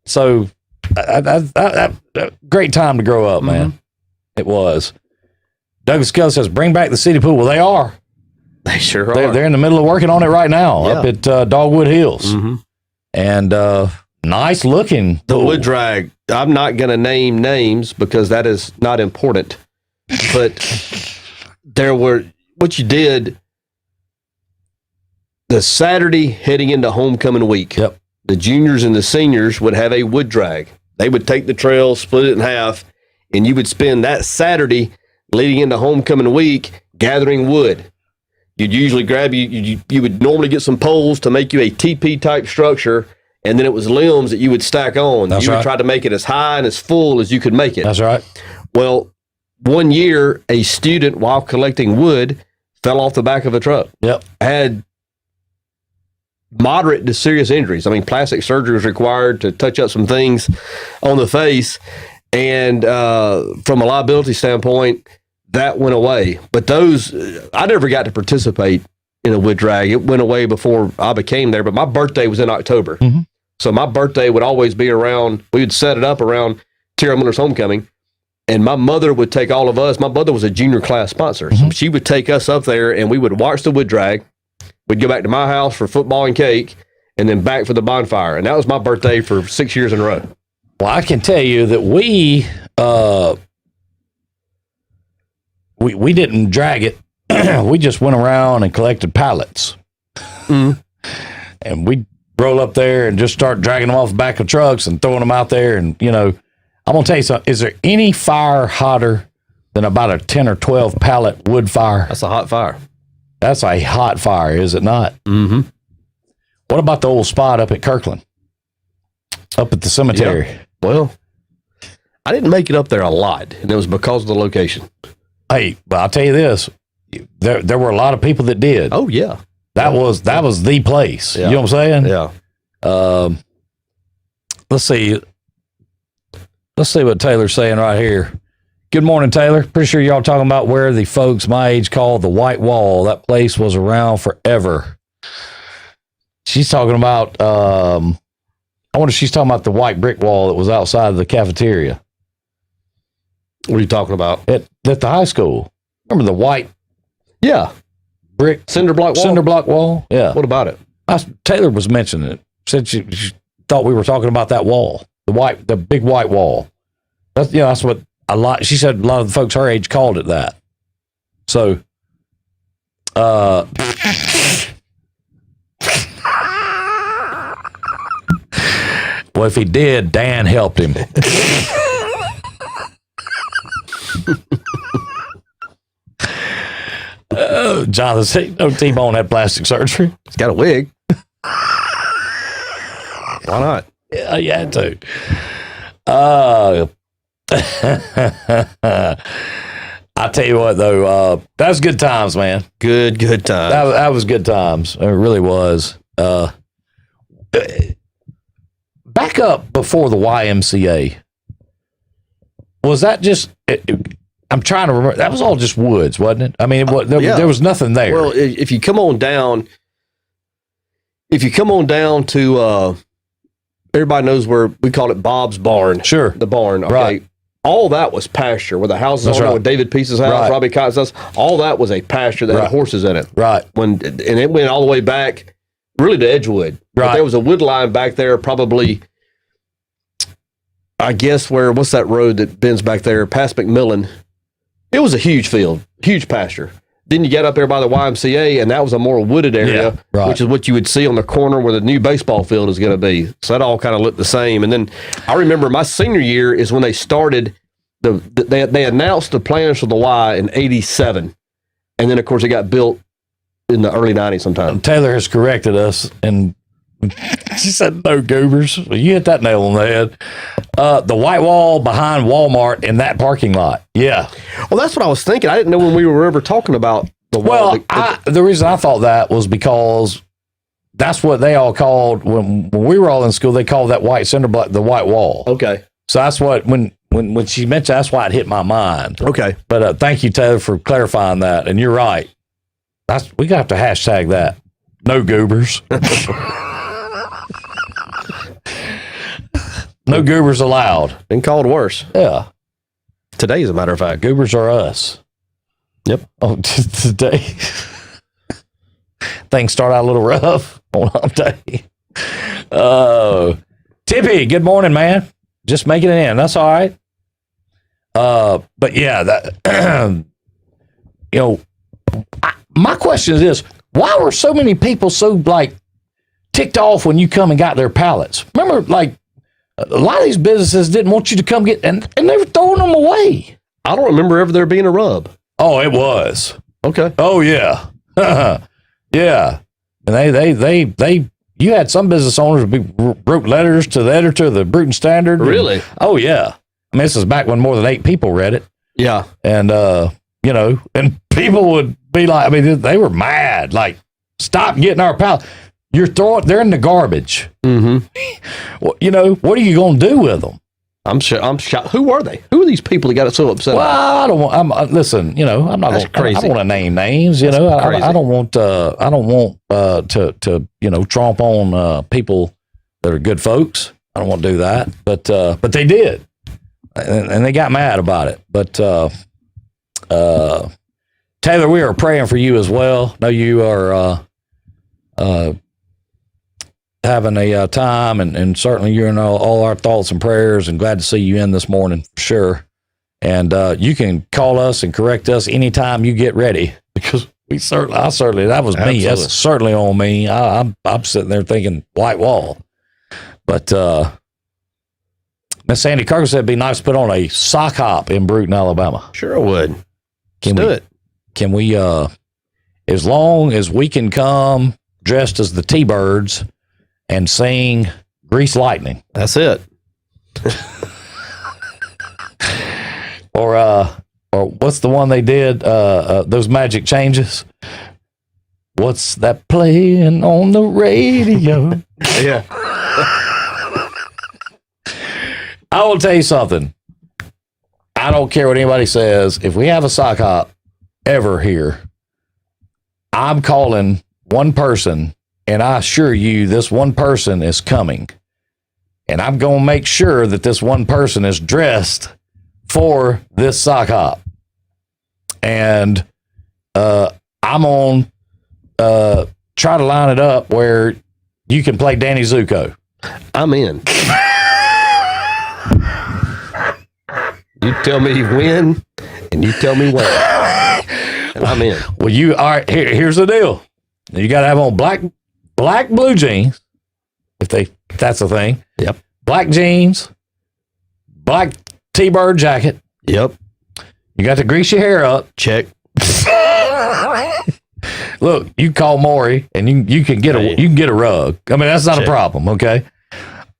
So that great time to grow up, man. It was. Douglas Kelly says, bring back the city pool. Well, they are. They sure are. They're in the middle of working on it right now up at Dogwood Hills. Mm-hmm. And nice looking. The wood drag. I'm not going to name names because that is not important. But what you did, the Saturday heading into homecoming week, the juniors and the seniors would have a wood drag. They would take the trail, split it in half, and you would spend that Saturday leading into homecoming week gathering wood. You'd usually grab you would normally get some poles to make you a teepee type structure, and then it was limbs that you would stack on. That's you right. would try to make it as high and as full as you could make it. That's right. Well, one year a student, while collecting wood, fell off the back of a truck. Yep. Had moderate to serious injuries. I mean, plastic surgery was required to touch up some things on the face, and from a liability standpoint, that went away. But those, I never got to participate in a wood drag. It went away before I became there, but my birthday was in October. Mm-hmm. So my birthday would always be around, we would set it up around Terry Miller's homecoming, and my mother would take all of us. My mother was a junior class sponsor. Mm-hmm. So she would take us up there, and we would watch the wood drag. We'd go back to my house for football and cake, and then back for the bonfire. And that was my birthday for 6 years in a row. Well, I can tell you that we didn't drag it. We just went around and collected pallets. Mm. And we'd roll up there and just start dragging them off the back of trucks and throwing them out there. And, I'm going to tell you something. Is there any fire hotter than about a 10 or 12 pallet wood fire? That's a hot fire. That's a hot fire, is it not? Mm-hmm. What about the old spot up at Kirkland? Up at the cemetery? Yeah. Well, I didn't make it up there a lot, and it was because of the location. Hey, well, I'll tell you this. There were a lot of people that did. Oh, yeah. That was the place. Yeah. You know what I'm saying? Yeah. Let's see. Let's see what Taylor's saying right here. Good morning, Taylor. Pretty sure y'all talking about where the folks my age call the White Wall. That place was around forever. She's talking about, I wonder if she's talking about the white brick wall that was outside of the cafeteria. What are you talking about? At the high school. Remember the white brick cinder block wall? Cinder block wall? Yeah. What about it? Taylor was mentioning it. Said she thought we were talking about that wall. The big white wall. That's what she said a lot of the folks her age called it that. So, well, if he did, Dan helped him. Jonathan, no T-Bone had plastic surgery. He's got a wig. Why not? Yeah, you had to. I tell you what, though, that was good times, man. Good times. That was good times. It really was. Back up before the YMCA. Was that just? I'm trying to remember. That was all just woods, wasn't it? I mean, there was nothing there. Well, if you come on down to, everybody knows where we call it Bob's Barn. Sure, the barn. Okay. Right. All that was pasture. Where the houses are, right. with David Peace's house, Right. Robbie Cott's house, all that was a pasture that had horses in it. Right. And it went all the way back, really to Edgewood. Right. But there was a wood line back there, probably. I guess what's that road that bends back there, past McMillan? It was a huge field, huge pasture. Then you get up there by the YMCA, and that was a more wooded area, which is what you would see on the corner where the new baseball field is going to be. So that all kind of looked the same. And then I remember my senior year is when they started, they announced the plans for the Y in 87. And then, of course, it got built in the early 90s sometime. Taylor has corrected us, and she said no goobers. You hit that nail on the head. The white wall behind Walmart in that parking lot. Yeah. Well, that's what I was thinking. I didn't know when we were ever talking about the wall. Well, the reason I thought that was because that's what they all called when we were all in school. They called that white cinder block the white wall. Okay. So that's what when she mentioned, that's why it hit my mind. Okay. But thank you, Taylor, for clarifying that. And you're right. We got to have to hashtag that. No goobers. No goobers allowed. Been called worse. Yeah. Today, as a matter of fact. Goobers are us. Yep. Oh, today. Things start out a little rough on hump day. Tippy, good morning, man. Just making it in. That's all right. But yeah, that, my question is this: why were so many people so ticked off when you come and got their pallets? Remember, a lot of these businesses didn't want you to come get, and they were throwing them away. I don't remember ever there being a rub. Oh, it was. Okay. Oh yeah. Yeah. And you had some business owners wrote letters to the editor of the Bruton Standard. Really? Oh yeah. I mean, this is back when more than 8 people read it. Yeah. And, and people would be they were mad. Stop getting our pallet. They're in the garbage. Mm-hmm. Well, what are you going to do with them? I'm shocked. Who are they? Who are these people that got it so upset? Well, I don't want. Listen. I'm not. That's crazy. I don't want to name names. I don't want. I don't want to tromp on people that are good folks. I don't want to do that. But they did, and they got mad about it. But Taylor, we are praying for you as well. I know you are having a time, and certainly you're in all our thoughts and prayers, and glad to see you in this morning for sure. And you can call us and correct us anytime you get ready, because I certainly that was me. That's certainly on me. I'm sitting there thinking white wall, but Miss Sandy Carter said it'd be nice to put on a sock hop in Bruton, Alabama. Sure, I would. Can do it? Can we? As long as we can come dressed as the T-Birds and sing Grease Lightning. That's it. Or what's the one they did? Those magic changes. What's that playing on the radio? Yeah. I will tell you something. I don't care what anybody says. If we have a sock hop ever here, I'm calling one person, and I assure you this one person is coming. And I'm going to make sure that this one person is dressed for this sock hop. And I'm on try to line it up where you can play Danny Zuko. I'm in. You tell me when, and you tell me when. and I'm in. Well, all right, here's the deal. You got to have on black blue jeans, if that's the thing. Yep. Black jeans, black T-bird jacket. Yep. You got to grease your hair up. Check. Look, you call Maury and you can get a rug. I mean, that's not a problem, okay?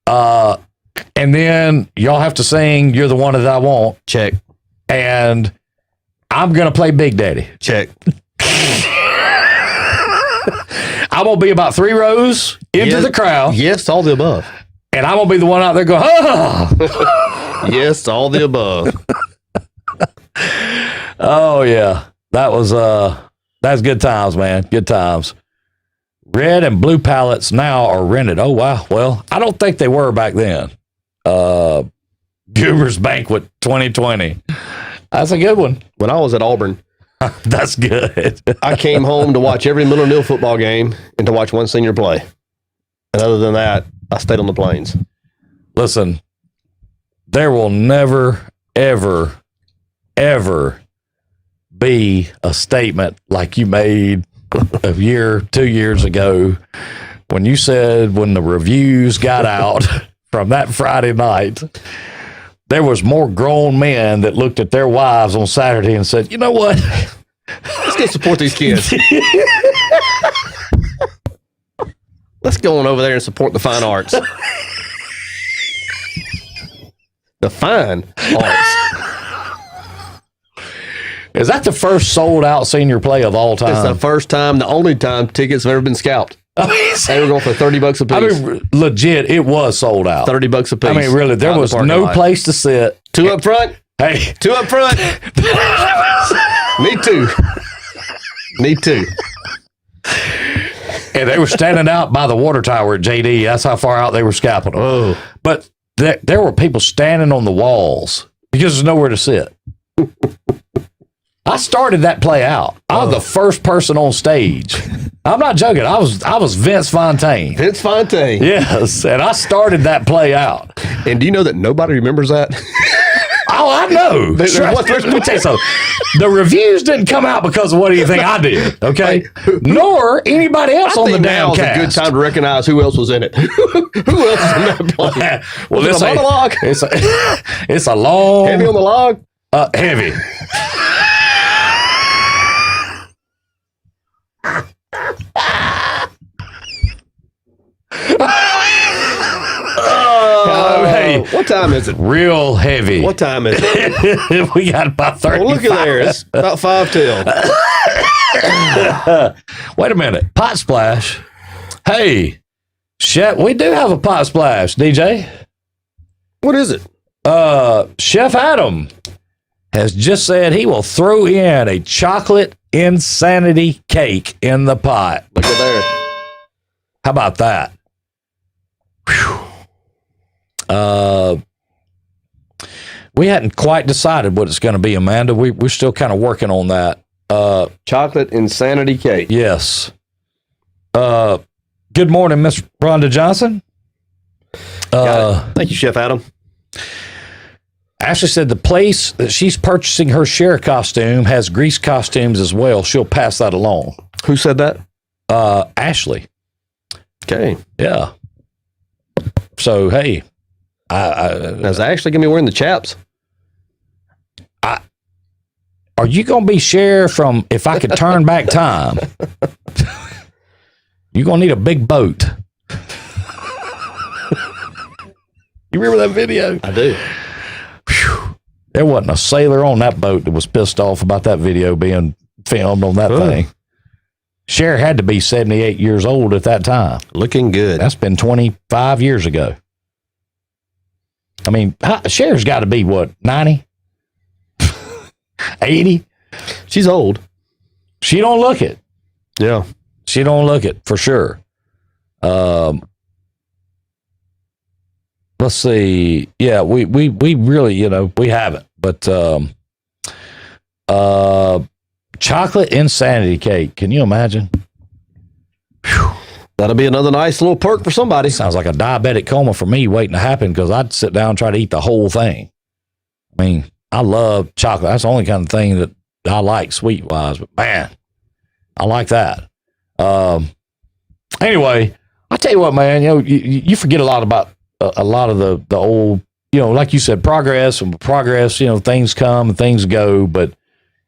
And then y'all have to sing "You're the One That I Want." Check. And I'm gonna play Big Daddy. Check. I'm gonna be about 3 rows into the crowd. Yes, all the above. And I'm gonna be the one out there going, "Ah!" Yes, all the above. Oh yeah, that's good times, man. Good times. Red and blue pallets now are rented. Oh wow. Well, I don't think they were back then. Goober's Banquet 2020. That's a good one. When I was at Auburn, That's good. I came home to watch every Miller Nil football game and to watch one senior play. And other than that, I stayed on the plains. Listen, there will never, ever, ever be a statement like you made a year, 2 years ago when you said when the reviews got out from that Friday night, there was more grown men that looked at their wives on Saturday and said, you know what? Let's go support these kids. Let's go on over there and support the fine arts. The fine arts. Is that the first sold out senior play of all time? It's the first time, the only time tickets have ever been scalped. They were going for $30 a piece. I mean, legit, it was sold out. $30 a piece. I mean, really, there was no place to sit. 2 up front. Hey, 2 up front. Me too. Me too. And they were standing out by the water tower at JD. That's how far out they were scalping them. Oh. But there were people standing on the walls because there's nowhere to sit. I started that play out. I was the first person on stage. I'm not joking. I was Vince Fontaine. Vince Fontaine. Yes, and I started that play out. And do you know that nobody remembers that? Oh, I know. Let me tell you something. The reviews didn't come out because of what anything I did, okay? Nor anybody else on the damn cast. Now's a good time to recognize who else was in it. Who else was in that play? Well, it's a monologue. It's a long... Heavy on the log? Heavy. Hey, what time is it? Real heavy. What time is it? We got about 30. Well, look at there. It's about 5 till. Wait a minute. Pot splash. Hey, Chef, we do have a pot splash, DJ. What is it? Chef Adam has just said he will throw in a chocolate insanity cake in the pot. Look at there. How about that? Whew. We hadn't quite decided what it's going to be, Amanda. We're still kind of working on that. Chocolate insanity cake. Yes. Good morning, Miss Rhonda Johnson. Thank you, Chef Adam. Ashley said the place that she's purchasing her Cher costume has grease costumes as well. She'll pass that along. Who said that? Ashley. Okay. Yeah. So, hey. Is Ashley going to be wearing the chaps? Are you going to be Cher from If I Could Turn Back Time? You're going to need a big boat. You remember that video? I do. Whew. There wasn't a sailor on that boat that was pissed off about that video being filmed on that thing. Cher had to be 78 years old at that time. Looking good. That's been 25 years ago. I mean, Cher's got to be, what, 90? 80? She's old. She don't look it. Yeah. She don't look it, for sure. Let's see. Yeah, we really, we haven't. But chocolate insanity cake. Can you imagine? Whew. That'll be another nice little perk for somebody. Sounds like a diabetic coma for me waiting to happen because I'd sit down and try to eat the whole thing. I mean, I love chocolate. That's the only kind of thing that I like sweet wise, but man, I like that. Anyway, I tell you what, man, you forget a lot about a lot of the old, like you said, progress, things come and things go. But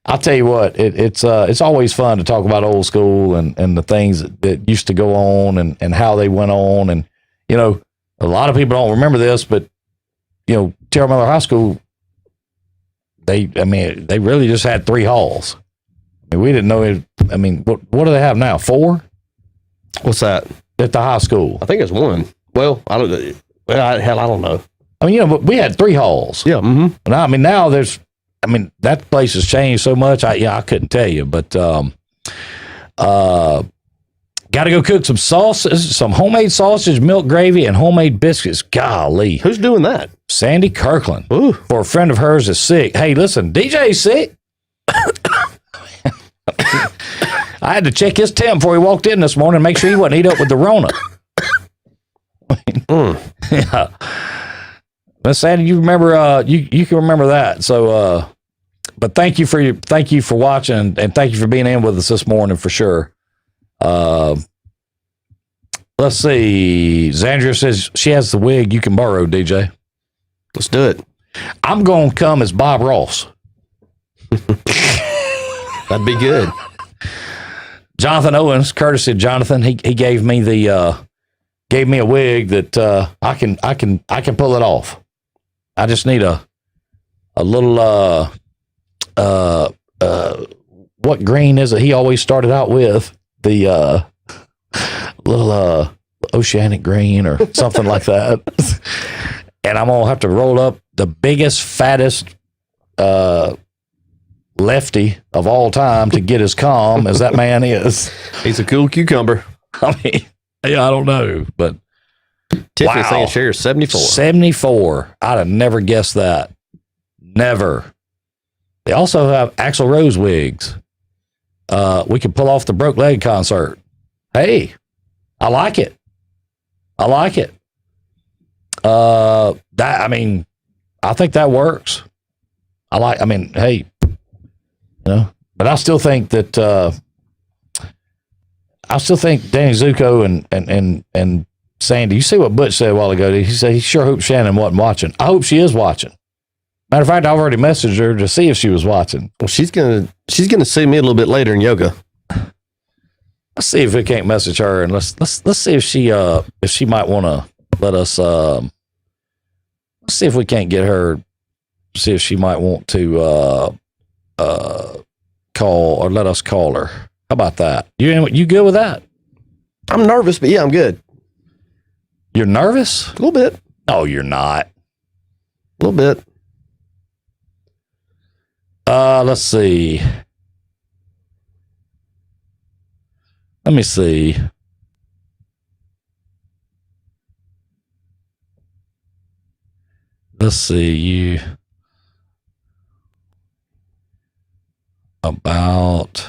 I'll tell you what, it's always fun to talk about old school and the things that used to go on and how they went on. And, a lot of people don't remember this, but, Terra Miller High School, they really just had 3 halls. I mean, we didn't know it. I mean, what do they have now? 4? What's that? At the high school. I think it's 1. Well, I don't know. Well, hell, I don't know. I mean, but we had 3 halls. Yeah. Mm-hmm. And now that place has changed so much. I couldn't tell you, but got to go cook some homemade sausage, milk gravy, and homemade biscuits. Golly. Who's doing that? Sandy Kirkland. Ooh. For a friend of hers that's sick. Hey, listen, DJ's sick. I had to check his temp before he walked in this morning and make sure he wasn't eat up with the Rona. Yeah. Miss Sandy, you remember, you can remember that. So, but thank you for watching and thank you for being in with us this morning for sure. Let's see. Zandria says she has the wig you can borrow, DJ. Let's do it. I'm going to come as Bob Ross. That'd be good. Jonathan Owens, courtesy of Jonathan, he gave me a wig that I can pull it off. I just need a little what green is it? He always started out with the little oceanic green or something like that. And I'm gonna have to roll up the biggest, fattest lefty of all time to get as calm as that man is. He's a cool cucumber. I mean, yeah, I don't know, but Tiffany's saying share 74. 74. I'd have never guessed that. Never. They also have Axl Rose wigs. We could pull off the Broke Leg concert. Hey, I like it. I think that works. Hey, but I still think that Danny Zuko and Sandy, you see what Butch said a while ago? He said he sure hopes Shannon wasn't watching. I hope she is watching. Matter of fact, I've already messaged her to see if she was watching. Well, she's gonna see me a little bit later in yoga. Let's see if we can't message her and let's see if she might want to let us. Let's see if we can't get her. See if she might want to call or let us call her. How about that? You good with that? I'm nervous, but yeah, I'm good. You're nervous? A little bit. Oh, you're not. A little bit. Let's see. Let me see. Let's see you about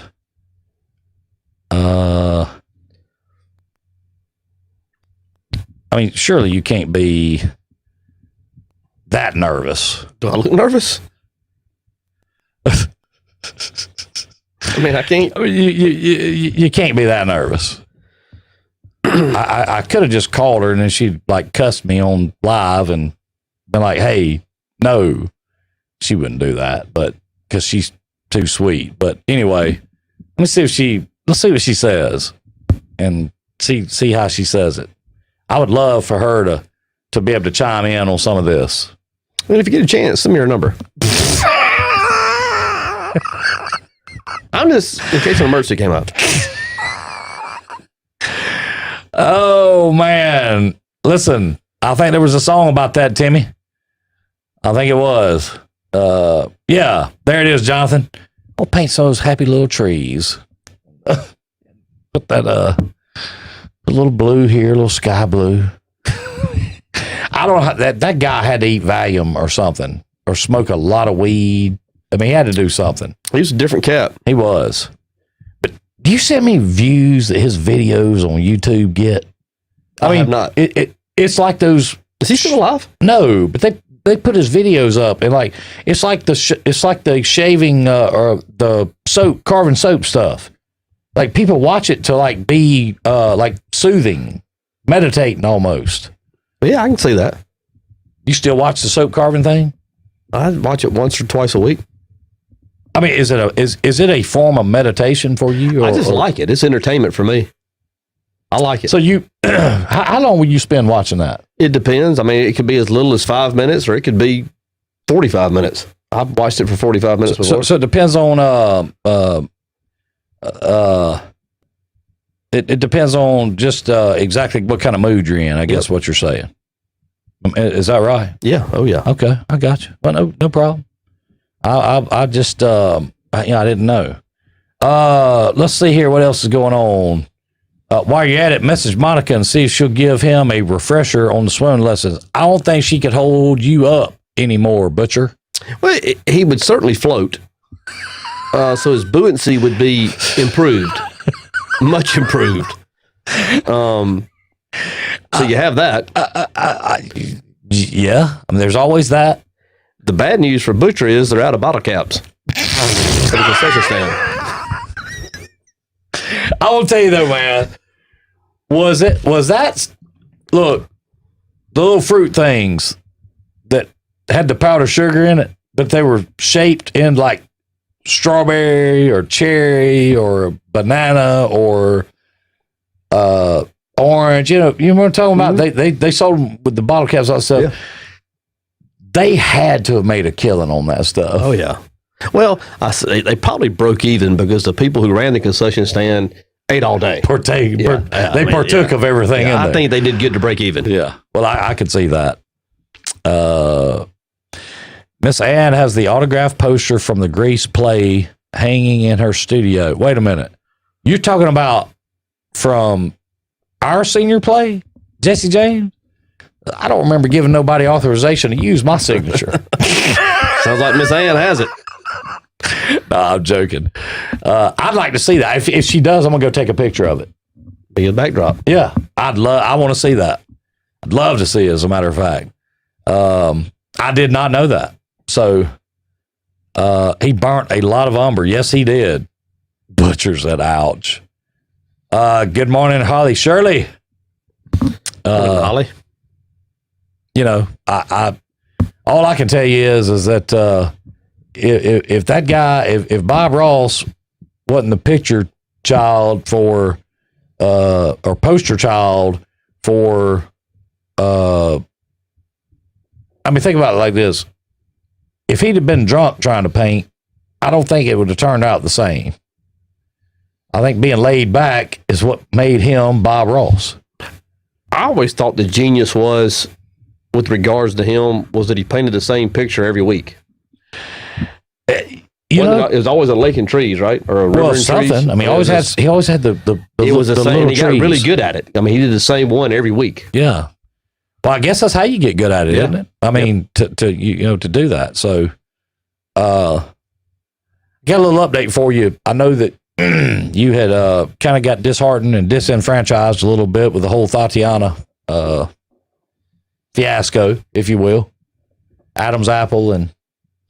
surely you can't be that nervous. Do I look nervous? I can't. You can't be that nervous. I could have just called her and then she'd like cussed me on live and been like, "Hey, no," she wouldn't do that, but because she's too sweet. But anyway, let's see what she says and see how she says it. I would love for her to be able to chime in on some of this. And if you get a chance, send me her number. I'm just in case an emergency came up. Oh man, listen, I think there was a song about that, Timmy. I think it was. Yeah, there it is, Jonathan. I'll paint some of those happy little trees. Put that a little blue here, a little sky blue. I don't know, that guy had to eat Valium or something, or smoke a lot of weed. I mean, he had to do something. He was a different cat. He was. But do you see how many views that his videos on YouTube get? I have not. It's like those. Is he still alive? No, but they put his videos up, and like it's like the shaving or the soap, carving soap stuff. Like people watch it to like be like soothing, meditating almost. Yeah, I can see that. You still watch the soap carving thing? I watch it once or twice a week. I mean, is it a form of meditation for you? I just like it. It's entertainment for me. I like it. So you, how long will you spend watching that? It depends. I mean, it could be as little as 5 minutes, or it could be 45 minutes. I've watched it for 45 minutes before. So it depends on it depends on just exactly what kind of mood you're in. I guess what you're saying. Is that right? Yeah. Oh yeah. Okay, I got you. Well, no problem. I just I didn't know. Let's see here. What else is going on? While you're at it, message Monica and see if she'll give him a refresher on the swimming lessons. I don't think she could hold you up anymore, Butcher. Well, he would certainly float. So his buoyancy would be improved, much improved. So you have that. Yeah, I mean, there's always that. The bad news for Butcher is they're out of bottle caps at the concession stand. I will tell you though, man. Was that? Look, the little fruit things that had the powdered sugar in it, but they were shaped in like strawberry or cherry or banana or orange. You know what I'm talking about? They sold them with the bottle caps and stuff. Yeah. They had to have made a killing on that stuff. Oh yeah. Well, they probably broke even because the people who ran the concession stand ate all day. They partook of everything in there. I think they did good to break even. Yeah. Well, I could see that. Miss Ann has the autograph poster from the Grease play hanging in her studio. Wait a minute. You're talking about from our senior play, Jesse James? I don't remember giving nobody authorization to use my signature. Sounds like Miss Ann has it. No, I'm joking. I'd like to see that. If she does, I'm gonna go take a picture of it. Be a backdrop. Yeah, I want to see that. I'd love to see it. As a matter of fact, I did not know that. So he burnt a lot of umber. Yes, he did. Butcher said, "Ouch." Good morning, Holly Shirley. Holly. You know, I all I can tell you is that if that guy, if Bob Ross wasn't the picture child for or poster child for I mean, think about it like this. If he'd have been drunk trying to paint, I don't think it would have turned out the same. I think being laid back is what made him Bob Ross. I always thought the genius was, with regards to him, was that he painted the same picture every week. It was always a lake and trees, right? Or a river and something. Trees. I mean, he always had the it was the same. Little He got really good at it. I mean, he did the same one every week. Yeah. Well, I guess that's how you get good at it, isn't it? I mean, to do that. So, got a little update for you. I know that you had kind of got disheartened and disenfranchised a little bit with the whole Tatiana fiasco, if you will. Adam's apple and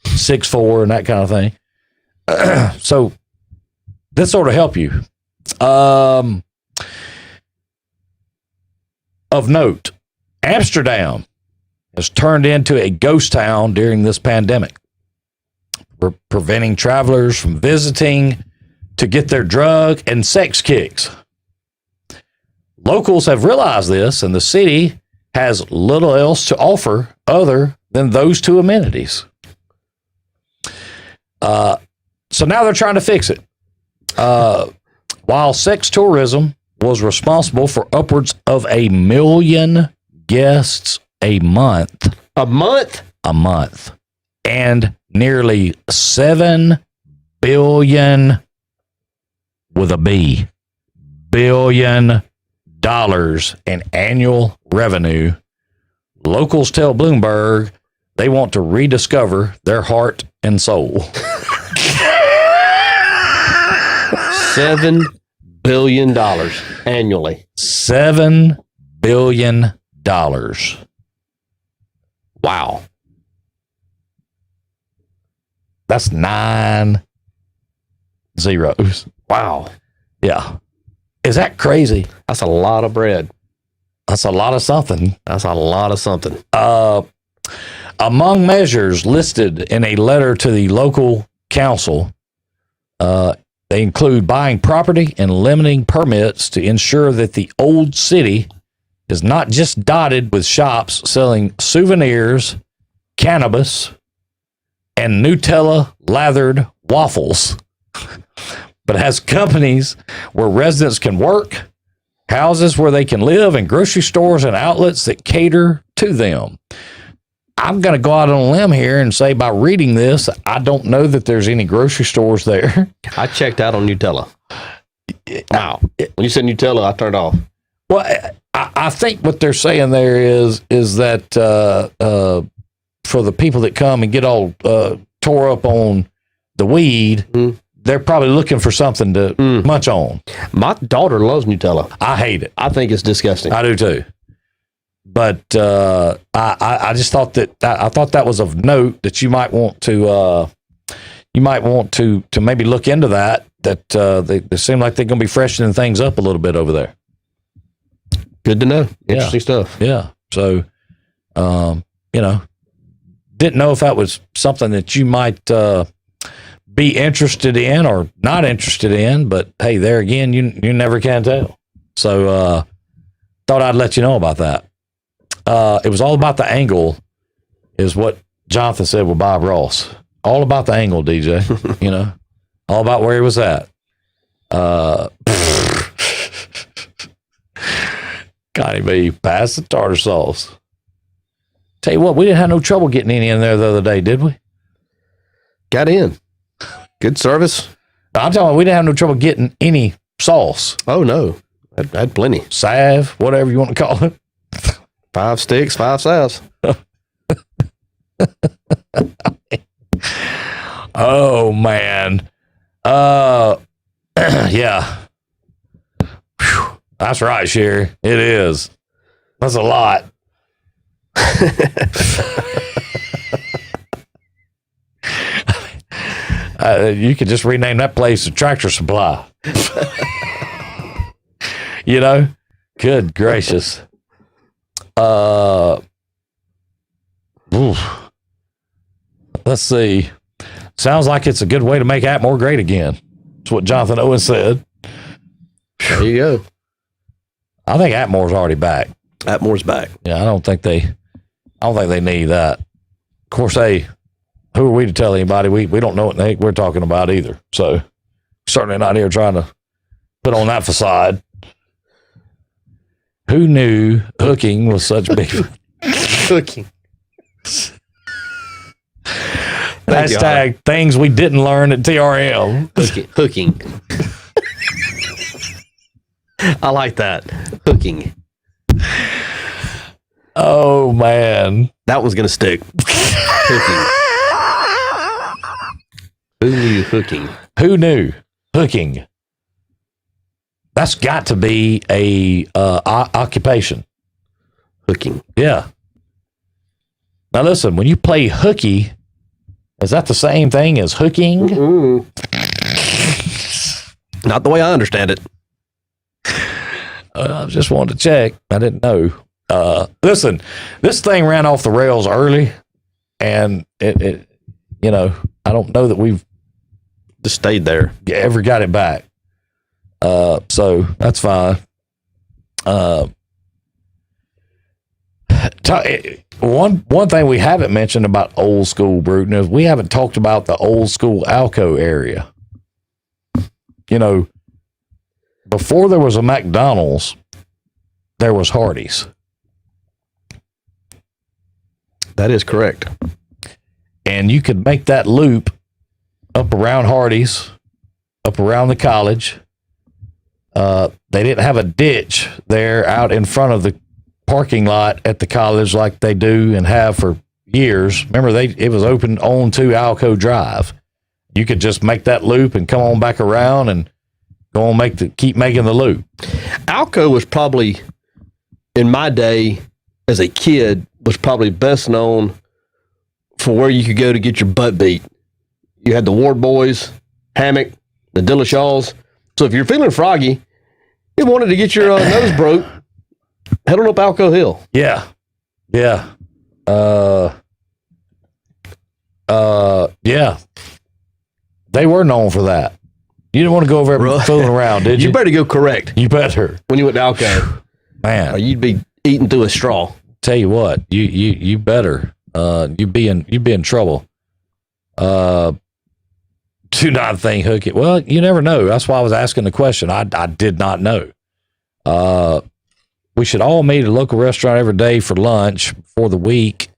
6'4" and that kind of thing. So this sort of help you. Of note, Amsterdam has turned into a ghost town during this pandemic, preventing travelers from visiting to get their drug and sex kicks. Locals have realized this, and the city has little else to offer other than those two amenities. So now they're trying to fix it. While sex tourism was responsible for upwards of 1 million guests a month. A month? A month. And nearly $7 billion with a B. $billion in annual revenue. Locals tell Bloomberg they want to rediscover their heart and soul. $7 billion annually. $7 billion. Wow. That's 9 zeros. Wow. Yeah. Is that crazy? That's a lot of bread. That's a lot of something. That's a lot of something. Among measures listed in a letter to the local council, they include buying property and limiting permits to ensure that the old city is not just dotted with shops selling souvenirs, cannabis, and Nutella lathered waffles, but has companies where residents can work, houses where they can live, and grocery stores and outlets that cater to them. I'm going to go out on a limb here and say by reading this, I don't know that there's any grocery stores there. I checked out on Nutella. Wow. When you said Nutella, I turned off. Well, I think what they're saying there is that for the people that come and get all tore up on the weed, they're probably looking for something to munch on. My daughter loves Nutella. I hate it. I think it's disgusting. I do too. But I just thought that was of note that you might want to maybe look into that. That they seem like they're going to be freshening things up a little bit over there. Good to know. Interesting stuff. Yeah. So, didn't know if that was something that you might be interested in or not interested in. But hey, there again, you never can tell. So, thought I'd let you know about that. It was all about the angle, is what Jonathan said with Bob Ross. All about the angle, DJ. All about where he was at. Connie B, pass the tartar sauce. Tell you what, we didn't have no trouble getting any in there the other day, did we? Got in. Good service. I'm telling you, we didn't have no trouble getting any sauce. Oh, no. I had plenty. Salve, whatever you want to call it. 5 sticks, 5 salves. Oh, man. Yeah. Whew. That's right, Sherry. It is. That's a lot. You could just rename that place a Tractor Supply. Good gracious. Let's see. Sounds like it's a good way to make Atmore great again. That's what Jonathan Owen said. There you go. I think Atmore's already back. Atmore's back. Yeah, I don't think they need that. Of course, hey, who are we to tell anybody? We don't know what the heck we're talking about either. So certainly not here trying to put on that facade. Who knew hooking was such big Hooking. hashtag things we didn't learn at TRM. Hooking. I like that. Hooking. Oh man. That one's gonna stick. Hooking. Who knew hooking? Who knew hooking? That's got to be a occupation. Hooking. Yeah. Now listen, when you play hooky, is that the same thing as hooking? Not the way I understand it. I just wanted to check. I didn't know. Listen, this thing ran off the rails early, and it I don't know that we've Just stayed there. ever got it back. So that's fine. One thing we haven't mentioned about old school Bruton is we haven't talked about the old school Alco area. Before there was a McDonald's, there was Hardee's. That is correct. And you could make that loop up around Hardee's, up around the college. They didn't have a ditch there out in front of the parking lot at the college like they do and have for years. Remember, it was open on to Alco Drive. You could just make that loop and come on back around and go on keep making the loop. Alco was probably, in my day as a kid, was probably best known for where you could go to get your butt beat. You had the Ward Boys, Hammock, the Dillashaws. So if you're feeling froggy, you wanted to get your nose broke, head on up Alco Hill. Yeah. Yeah. Yeah. They were known for that. You didn't want to go over there fooling around, did you? You better go correct. You better. When you went to Alco. Man. Or you'd be eating through a straw. Tell you what, you better. You'd be in trouble. Do not think hook it. Well, you never know. That's why I was asking the question. I did not know. We should all meet at a local restaurant every day for lunch for the week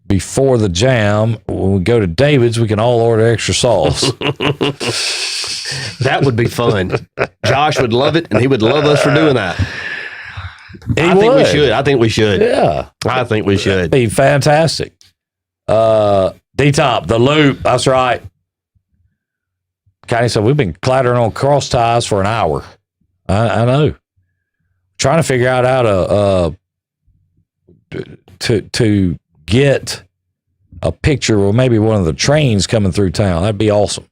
before the jam. When we go to David's, we can all order extra sauce. That would be fun. Josh would love it, and he would love us for doing that. I think we should. Yeah. I think we should. That'd be fantastic. D-Top, the loop. That's right. Connie said, we've been clattering on cross ties for an hour. I know. Trying to figure out how to get a picture or maybe one of the trains coming through town. That'd be awesome.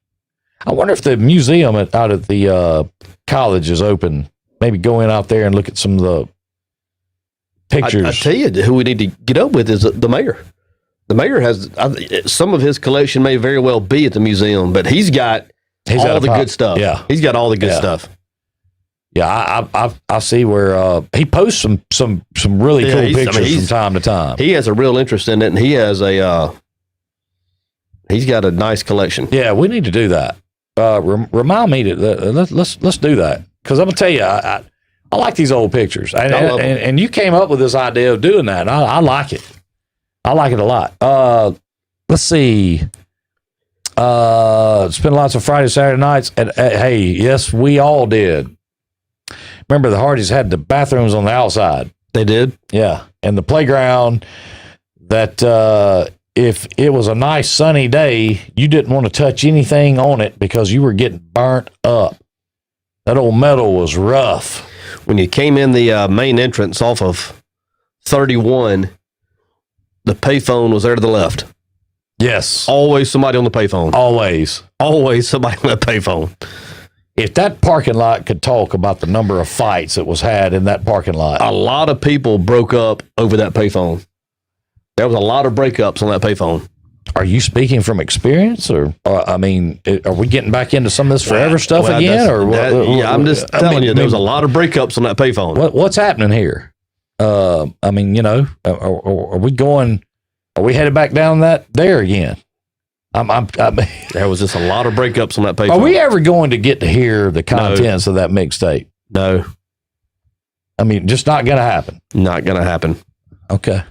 I wonder if the museum out at the college is open. Maybe go in out there and look at some of the pictures. I tell you, who we need to get up with is the mayor. The mayor has some of his collection may very well be at the museum, but he's got all the good stuff. Yeah, he's got all the good stuff. Yeah, I see where he posts some really cool pictures from time to time. He has a real interest in it, and he has he's got a nice collection. Yeah, we need to do that. Remind me to let's do that, because I'm gonna tell you, I like these old pictures, and you came up with this idea of doing that. And I like it. I like it a lot. Let's see. Spent lots of Friday, Saturday nights. And hey, yes, we all did. Remember, the Hardys had the bathrooms on the outside. They did? Yeah. And the playground that if it was a nice sunny day, you didn't want to touch anything on it because you were getting burnt up. That old metal was rough. When you came in the main entrance off of 31, the payphone was there to the left. Yes. Always somebody on the payphone. Always somebody on the payphone. If that parking lot could talk about the number of fights that was had in that parking lot. A lot of people broke up over that payphone. There was a lot of breakups on that payphone. Are you speaking from experience, or I mean, are we getting back into some of this forever stuff again? I'm just telling you, there was a lot of breakups on that payphone. What's happening here? I mean, are we going? Are we headed back down there again? There was just a lot of breakups on that payphone. Are we ever going to get to hear the contents of that mixtape? No. I mean, just not going to happen. Not going to happen. Okay.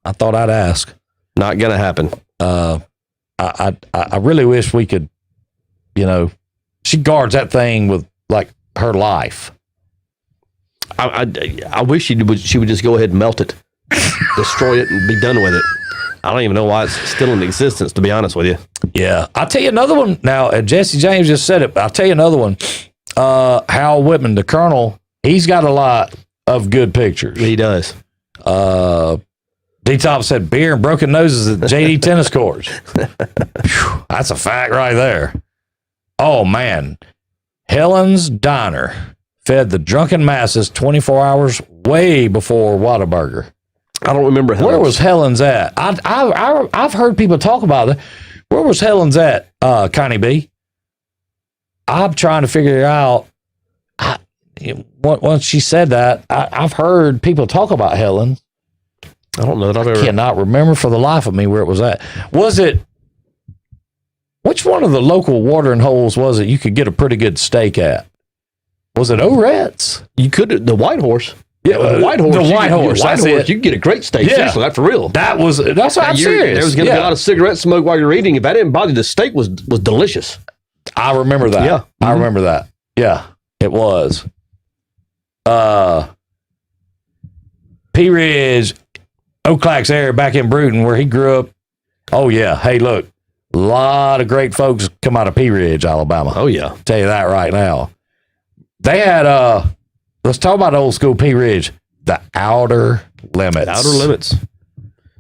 I thought I'd ask. Not going to happen. I really wish we could, she guards that thing with like her life. I wish she would just go ahead and melt it, destroy it, and be done with it. I don't even know why it's still in existence, to be honest with you. Yeah. I'll tell you another one. Now, Jesse James just said it, but I'll tell you another one. Hal Whitman, the Colonel, he's got a lot of good pictures. He does. D-Top said beer and broken noses at JD tennis courts. Whew, that's a fact right there. Oh, man. Helen's Diner fed the drunken masses 24 hours way before Whataburger. I don't remember Helen's. Where was Helen's at? I've heard people talk about it. Where was Helen's at, Connie B? I'm trying to figure out. Once she said that, I've heard people talk about Helen's. I don't know. I cannot remember for the life of me where it was at. Was it, which one of the local watering holes was it you could get a pretty good steak at? Was it O'Rett's? You could, the White Horse. Yeah, the White Horse. That's it. You could get a great steak. Yeah. Seriously, that's for real. That's what I'm serious. There was going to be a lot of cigarette smoke while you're eating. If that didn't bother you, the steak was delicious. I remember that. Yeah. Mm-hmm. I remember that. Yeah, it was. P. Ridge, Oclax area back in Bruton where he grew up. Oh, yeah. Hey, look, a lot of great folks come out of P. Ridge, Alabama. Oh, yeah. Tell you that right now. They had, let's talk about old school P. Ridge, the Outer Limits. Outer Limits.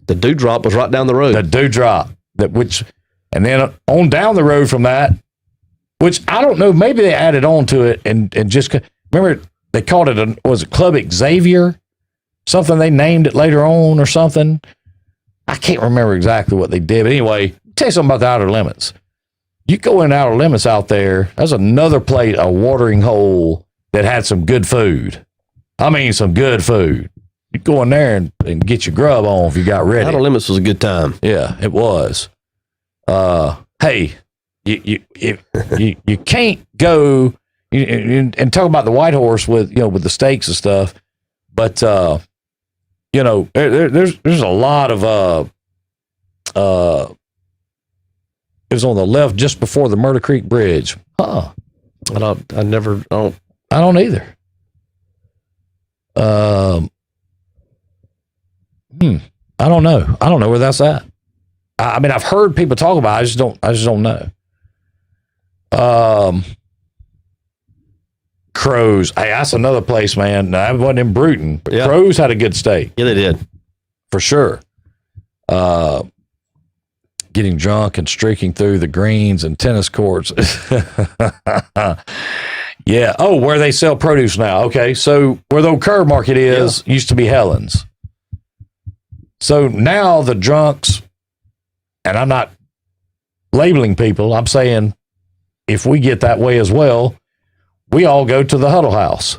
The Dewdrop was right down the road. The Dewdrop, which And then on down the road from that, which I don't know, maybe they added on to it and just, remember they called it, was it Club Xavier? Something they named it later on or something. I can't remember exactly what they did. But anyway, tell you something about the Outer Limits. You go in Outer Limits out there, that's another place, a watering hole that had some good food. I mean, some good food. You go in there and get your grub on if you got ready. Outer Limits was a good time. Yeah, it was. Hey, you can't go and talk about the White Horse with the steaks and stuff, but there's a lot of it was on the left just before the Murder Creek Bridge. I don't either. I don't know. I don't know where that's at. I mean, I've heard people talk about it. I just don't know. Crows. Hey, that's another place, man. That wasn't in Bruton. Yeah. Crows had a good steak. Yeah, they did. For sure. Getting drunk and streaking through the greens and tennis courts. Yeah. Oh, where they sell produce now. Okay. So where the old Curve Market is, used to be Helen's. So now the drunks, and I'm not labeling people, I'm saying if we get that way as well, we all go to the Huddle House.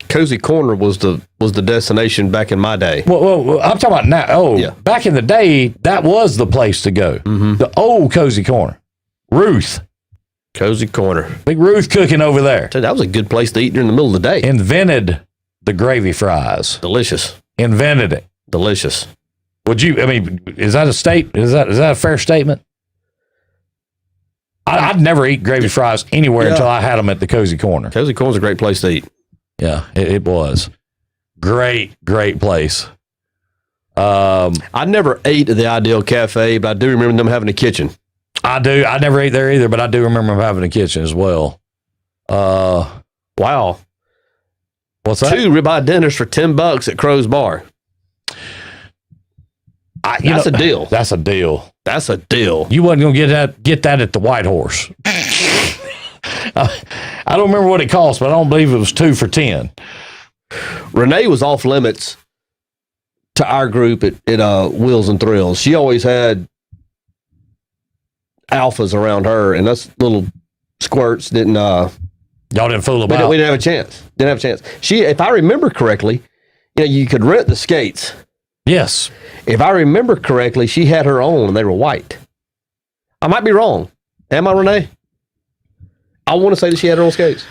Cozy Corner was the destination back in my day. Well, I'm talking about now. Oh, yeah. Back in the day, that was the place to go. Mm-hmm. The old Cozy Corner. Ruth. Cozy Corner. Big Ruth cooking over there. That was a good place to eat during the middle of the day. Invented the gravy fries. Delicious. Invented it. Delicious. Would you, I mean, is that a fair statement? I'd never eat gravy fries anywhere until I had them at the Cozy Corner. Cozy Corner's a great place to eat. Yeah, it was. Great place. I never ate at the Ideal Cafe, but I do remember them having a kitchen. I do. I never ate there either, but I do remember them having a kitchen as well. Wow. What's that? 2 ribeye dinners for $10 at Crow's Bar. That's a deal. That's a deal. That's a deal. You wasn't gonna get that at the White Horse. I don't remember what it cost, but I don't believe it was 2 for $10. Renee was off limits to our group at Wheels and Thrills. She always had alphas around her, and us little squirts didn't. Y'all didn't fool about. We didn't have a chance. She, if I remember correctly, you could rent the skates. Yes. If I remember correctly, she had her own, and they were white. I might be wrong. Am I, Renee? I want to say that she had her own skates.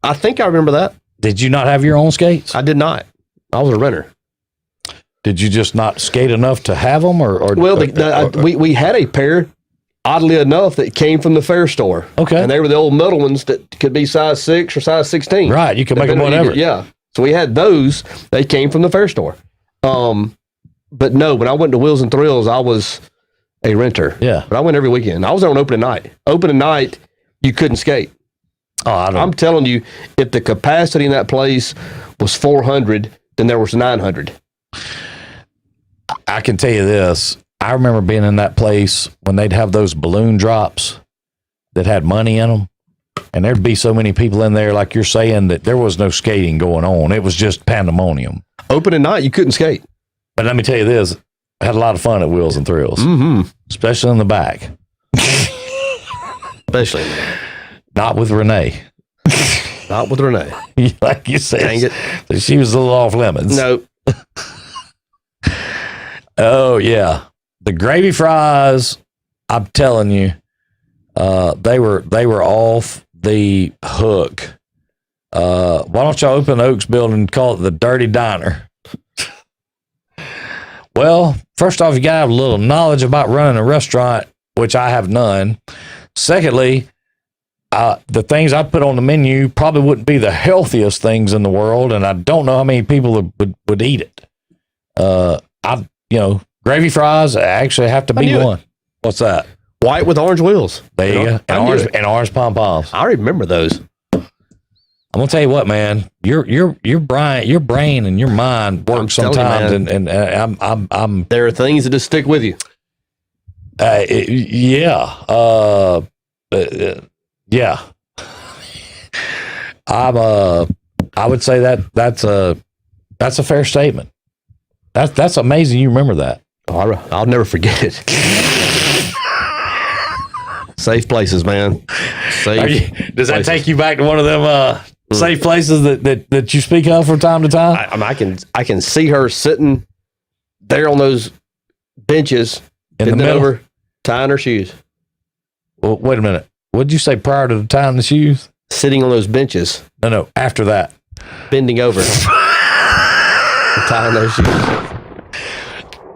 I think I remember that. Did you not have your own skates? I did not. I was a renter. Did you just not skate enough to have them, or? Well, we had a pair, oddly enough, that came from the fair store. Okay, and they were the old metal ones that could be size 6 or size 16. Right, you could make them whatever. Yeah, so we had those. They came from the fair store. But no, when I went to Wheels and Thrills, I was a renter. Yeah, but I went every weekend. I was there on opening night. Opening night, you couldn't skate. Oh, I'm telling you, if the capacity in that place was 400, then there was 900. I can tell you this. I remember being in that place when they'd have those balloon drops that had money in them. And there'd be so many people in there, like you're saying, that there was no skating going on. It was just pandemonium. Opening night, you couldn't skate. But let me tell you this. I had a lot of fun at Wheels and Thrills. Mm-hmm. Especially in the back. Especially. Not with Renee. Not with Renee. Like you said. Dang it. She was a little off limits. No. Oh, yeah. The gravy fries, I'm telling you, they were off the hook. Why don't y'all open the Oaks building and call it the Dirty Diner? Well, first off, you got to have a little knowledge about running a restaurant, which I have none. Secondly, the things I put on the menu probably wouldn't be the healthiest things in the world, and I don't know how many people would eat it. Gravy fries actually have to be one. What's that? White with orange wheels. There you go. And orange pom-poms. I remember those. I'm gonna tell you what, man. Your brain and your mind work sometimes, and I'm. There are things that just stick with you. Yeah. Yeah. I would say that's a fair statement. That's amazing. You remember that? Oh, I'll never forget it. Safe places, man. Does that take you back to one of them safe places that you speak of from time to time? I can see her sitting there on those benches, in the middle, over, tying her shoes. Well, wait a minute. What did you say prior to tying the shoes? Sitting on those benches. No. After that, bending over, tying those shoes.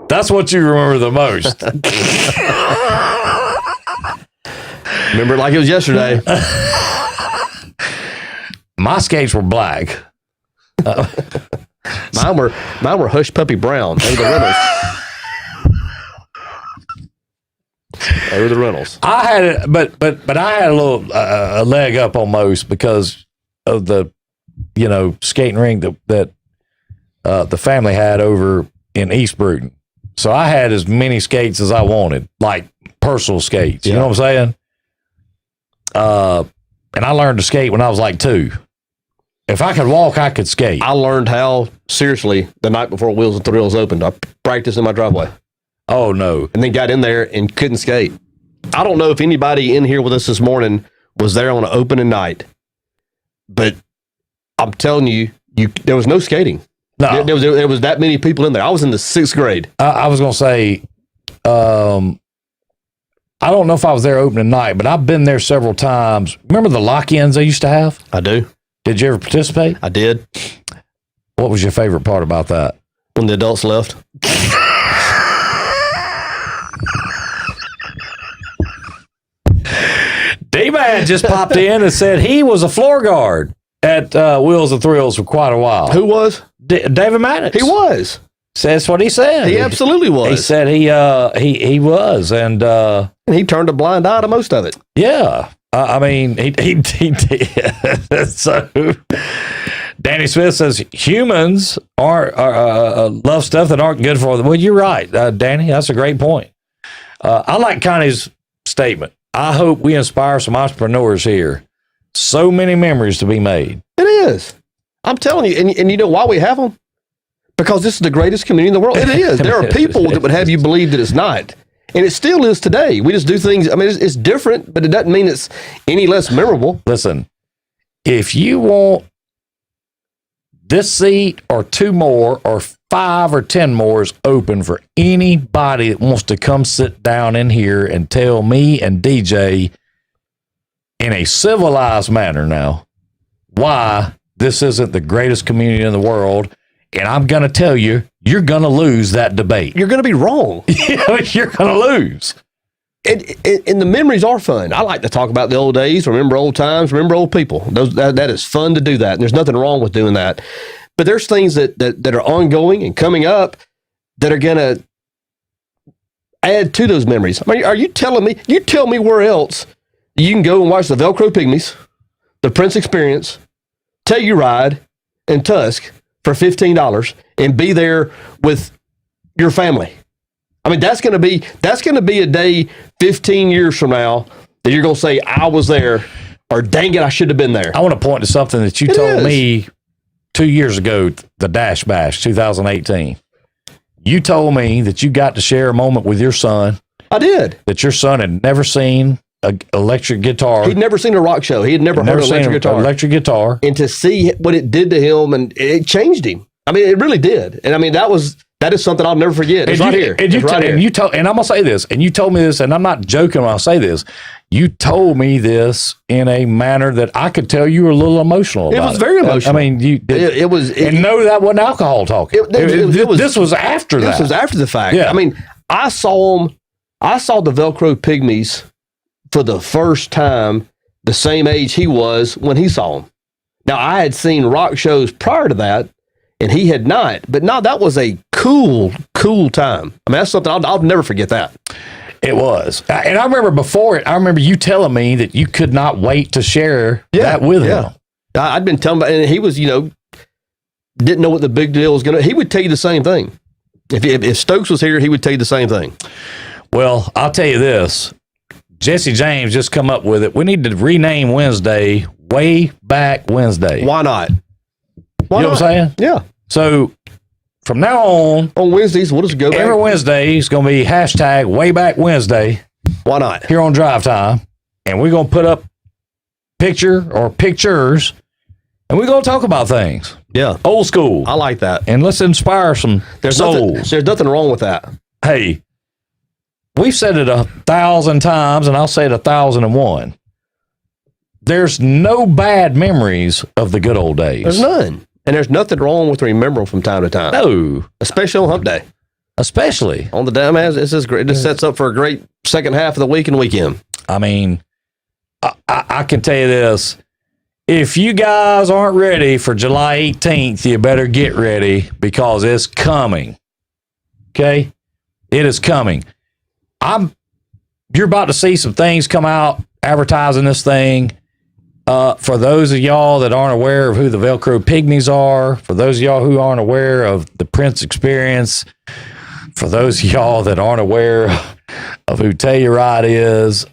That's what you remember the most. Remember it like it was yesterday. My skates were black. Mine were hush puppy brown. They were the rentals. They were the rentals. I had it, but I had a little a leg up on most because of the skating rink that the family had over in East Bruton. So I had as many skates as I wanted, like personal skates. You know what I'm saying? And I learned to skate when I was like 2. If I could walk, I could skate. I learned how, seriously, the night before Wheels and Thrills opened. I practiced in my driveway. Oh, no. And then got in there and couldn't skate. I don't know if anybody in here with us this morning was there on an opening night, but I'm telling you, there was no skating. No. There was that many people in there. I was in the 6th grade. I was going to say, I don't know if I was there opening night, but I've been there several times. Remember the lock-ins they used to have? I do. Did you ever participate? I did. What was your favorite part about that? When the adults left. D-Man just popped in and said he was a floor guard at Wheels and Thrills for quite a while. Who was? David Maddox. He was. That's what he said. He absolutely was. He said he was, and he turned a blind eye to most of it. Yeah, I mean he did. So Danny Smith says humans are love stuff that aren't good for them. Well, you're right, Danny. That's a great point. I like Connie's statement. I hope we inspire some entrepreneurs here. So many memories to be made. It is. I'm telling you, and you know why we have them? Because this is the greatest community in the world. It is. There are people that would have you believe that it's not. And it still is today. We just do things. I mean, it's different, but it doesn't mean it's any less memorable. Listen, if you want this seat or 2 more or 5 or 10 more is open for anybody that wants to come sit down in here and tell me and DJ in a civilized manner now why this isn't the greatest community in the world. And I'm going to tell you, you're going to lose that debate. You're going to be wrong. You're going to lose. And the memories are fun. I like to talk about the old days, remember old times, remember old people. That is fun to do that. And there's nothing wrong with doing that. But there's things that are ongoing and coming up that are going to add to those memories. I mean, are you telling me, you tell me where else you can go and watch the Velcro Pygmies, the Prince Experience, Telluride, and Tusk for $15 and be there with your family. I mean, that's going to be a day 15 years from now that you're going to say, I was there, or dang it, I should have been there. I want to point to something that you told me 2 years ago, the Dash Bash 2018. You told me that you got to share a moment with your son. I did. That your son had never seen an electric guitar. He'd never seen a rock show. He had never heard an electric guitar. And to see what it did to him, and it changed him. I mean, it really did. And I mean, that is something I'll never forget. It's right here. And I'm gonna say this, and you told me this, and I'm not joking when I say this. You told me this in a manner that I could tell you were a little emotional about it. It was very emotional. I mean, it was. And no, that wasn't alcohol talking. This was after that. This was after the fact. Yeah. I mean, I saw the Velcro Pygmies for the first time the same age he was when he saw them. Now, I had seen rock shows prior to that, and he had not. But no, that was a cool time. I mean, that's something I'll never forget that. It was. And I remember before it, I remember you telling me that you could not wait to share that with him. I'd been telling him, and he was, didn't know what the big deal was going to. He would tell you the same thing. If Stokes was here, he would tell you the same thing. Well, I'll tell you this. Jesse James just come up with it. We need to rename Wednesday Way Back Wednesday. Why not? You know what I'm saying? Yeah. So from now on Wednesdays, we'll just go back. Every Wednesday is going to be hashtag Way Back Wednesday. Why not? Here on Drive Time. And we're going to put up pictures, and we're going to talk about things. Yeah. Old school. I like that. And let's inspire some souls. There's nothing wrong with that. Hey, we've said it 1,000 times, and I'll say it 1,001. There's no bad memories of the good old days. There's none. And there's nothing wrong with remembering from time to time. No. Especially on Hump Day. Especially. On the damn ass, this is great. This sets up for a great second half of the week and weekend. I mean, I can tell you this. If you guys aren't ready for July 18th, you better get ready because it's coming. Okay? It is coming. You're about to see some things come out advertising this thing. For those of y'all that aren't aware of who the Velcro Pygmies are, for those of y'all who aren't aware of the Prince Experience, for those of y'all that aren't aware of who Telluride is,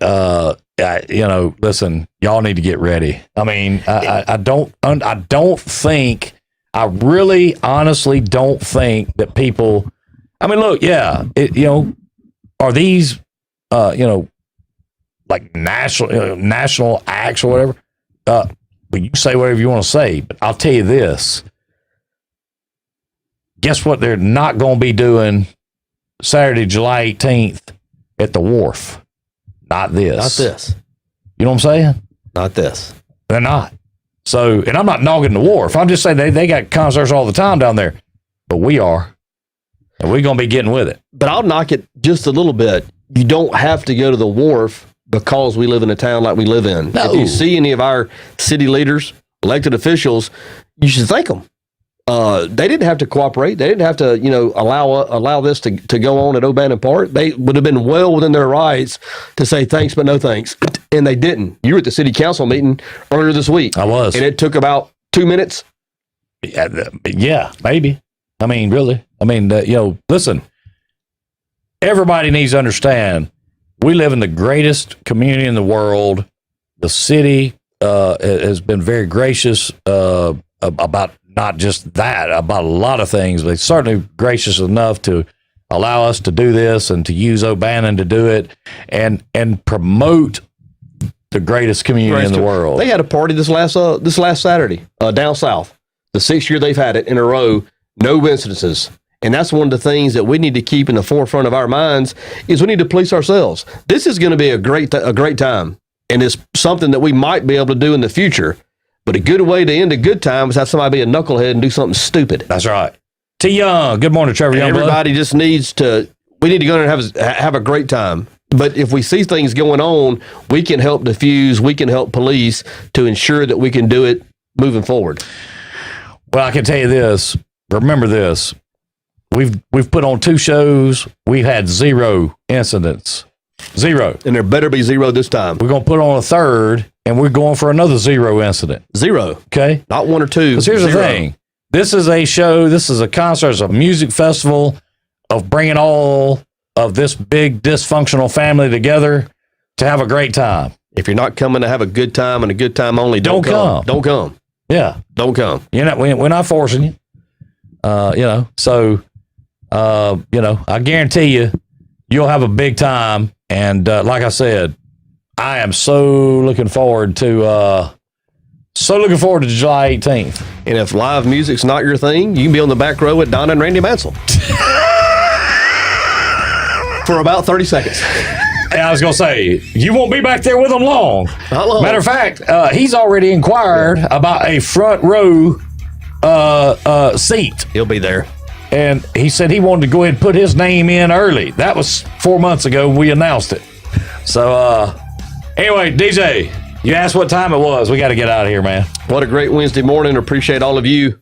listen, y'all need to get ready. I mean, I really honestly don't think that people, I mean, look, yeah, are these, like national acts or whatever? But you say whatever you want to say, but I'll tell you this. Guess what they're not going to be doing Saturday, July 18th at the wharf? Not this. Not this. You know what I'm saying? Not this. They're not. So, and I'm not dogging the wharf. I'm just saying they got concerts all the time down there. But we are. And we're going to be getting with it. But I'll knock it just a little bit. You don't have to go to the wharf because we live in a town like we live in. No. If you see any of our city leaders, elected officials, you should thank them. They didn't have to cooperate. They didn't have to, allow this to go on at O'Bannon Park. They would have been well within their rights to say thanks, but no thanks. And they didn't. You were at the city council meeting earlier this week. I was. And it took about 2 minutes. Yeah, maybe. I mean, really. I mean, listen, everybody needs to understand we live in the greatest community in the world. The city has been very gracious about not just that, about a lot of things, but certainly gracious enough to allow us to do this and to use O'Bannon to do it and promote the greatest community in the world. They had a party this last Saturday down south. The 6th year they've had it in a row, no incidences. And that's one of the things that we need to keep in the forefront of our minds is we need to police ourselves. This is going to be a great time, and it's something that we might be able to do in the future. But a good way to end a good time is have somebody be a knucklehead and do something stupid. That's right. T. Young. Good morning, Trevor Young. Everybody just needs to. We need to go there and have a great time. But if we see things going on, we can help diffuse. We can help police to ensure that we can do it moving forward. Well, I can tell you this. Remember this. We've put on 2 shows. We've had 0 incidents. 0. And there better be 0 this time. We're going to put on a 3rd, and we're going for another 0 incident. 0. Okay? Not 1 or 2. Because here's 0. the thing. This is a show. This is a concert. It's a music festival of bringing all of this big dysfunctional family together to have a great time. If you're not coming to have a good time and a good time only, don't come. Don't come. Yeah. Don't come. We're not forcing you. So, I guarantee you'll have a big time. And like I said, I am so looking forward to July 18th. And if live music's not your thing, you can be on the back row with Donna and Randy Mansell. For about 30 seconds. I was going to say, you won't be back there with them long. Not long. Matter of fact, he's already inquired about a front row seat. He'll be there. And he said he wanted to go ahead and put his name in early. That was 4 months ago when we announced it. So, anyway, DJ, you asked what time it was. We got to get out of here, man. What a great Wednesday morning. Appreciate all of you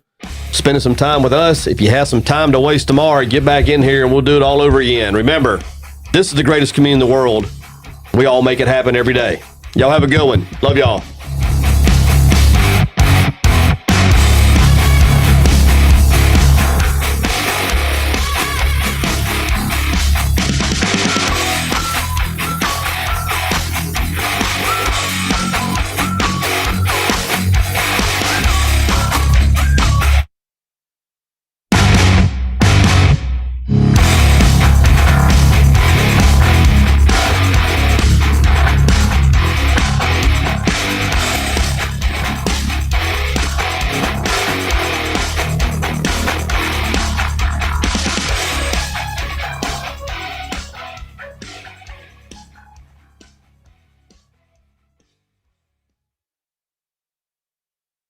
spending some time with us. If you have some time to waste tomorrow, get back in here and we'll do it all over again. Remember, this is the greatest community in the world. We all make it happen every day. Y'all have a good one. Love y'all.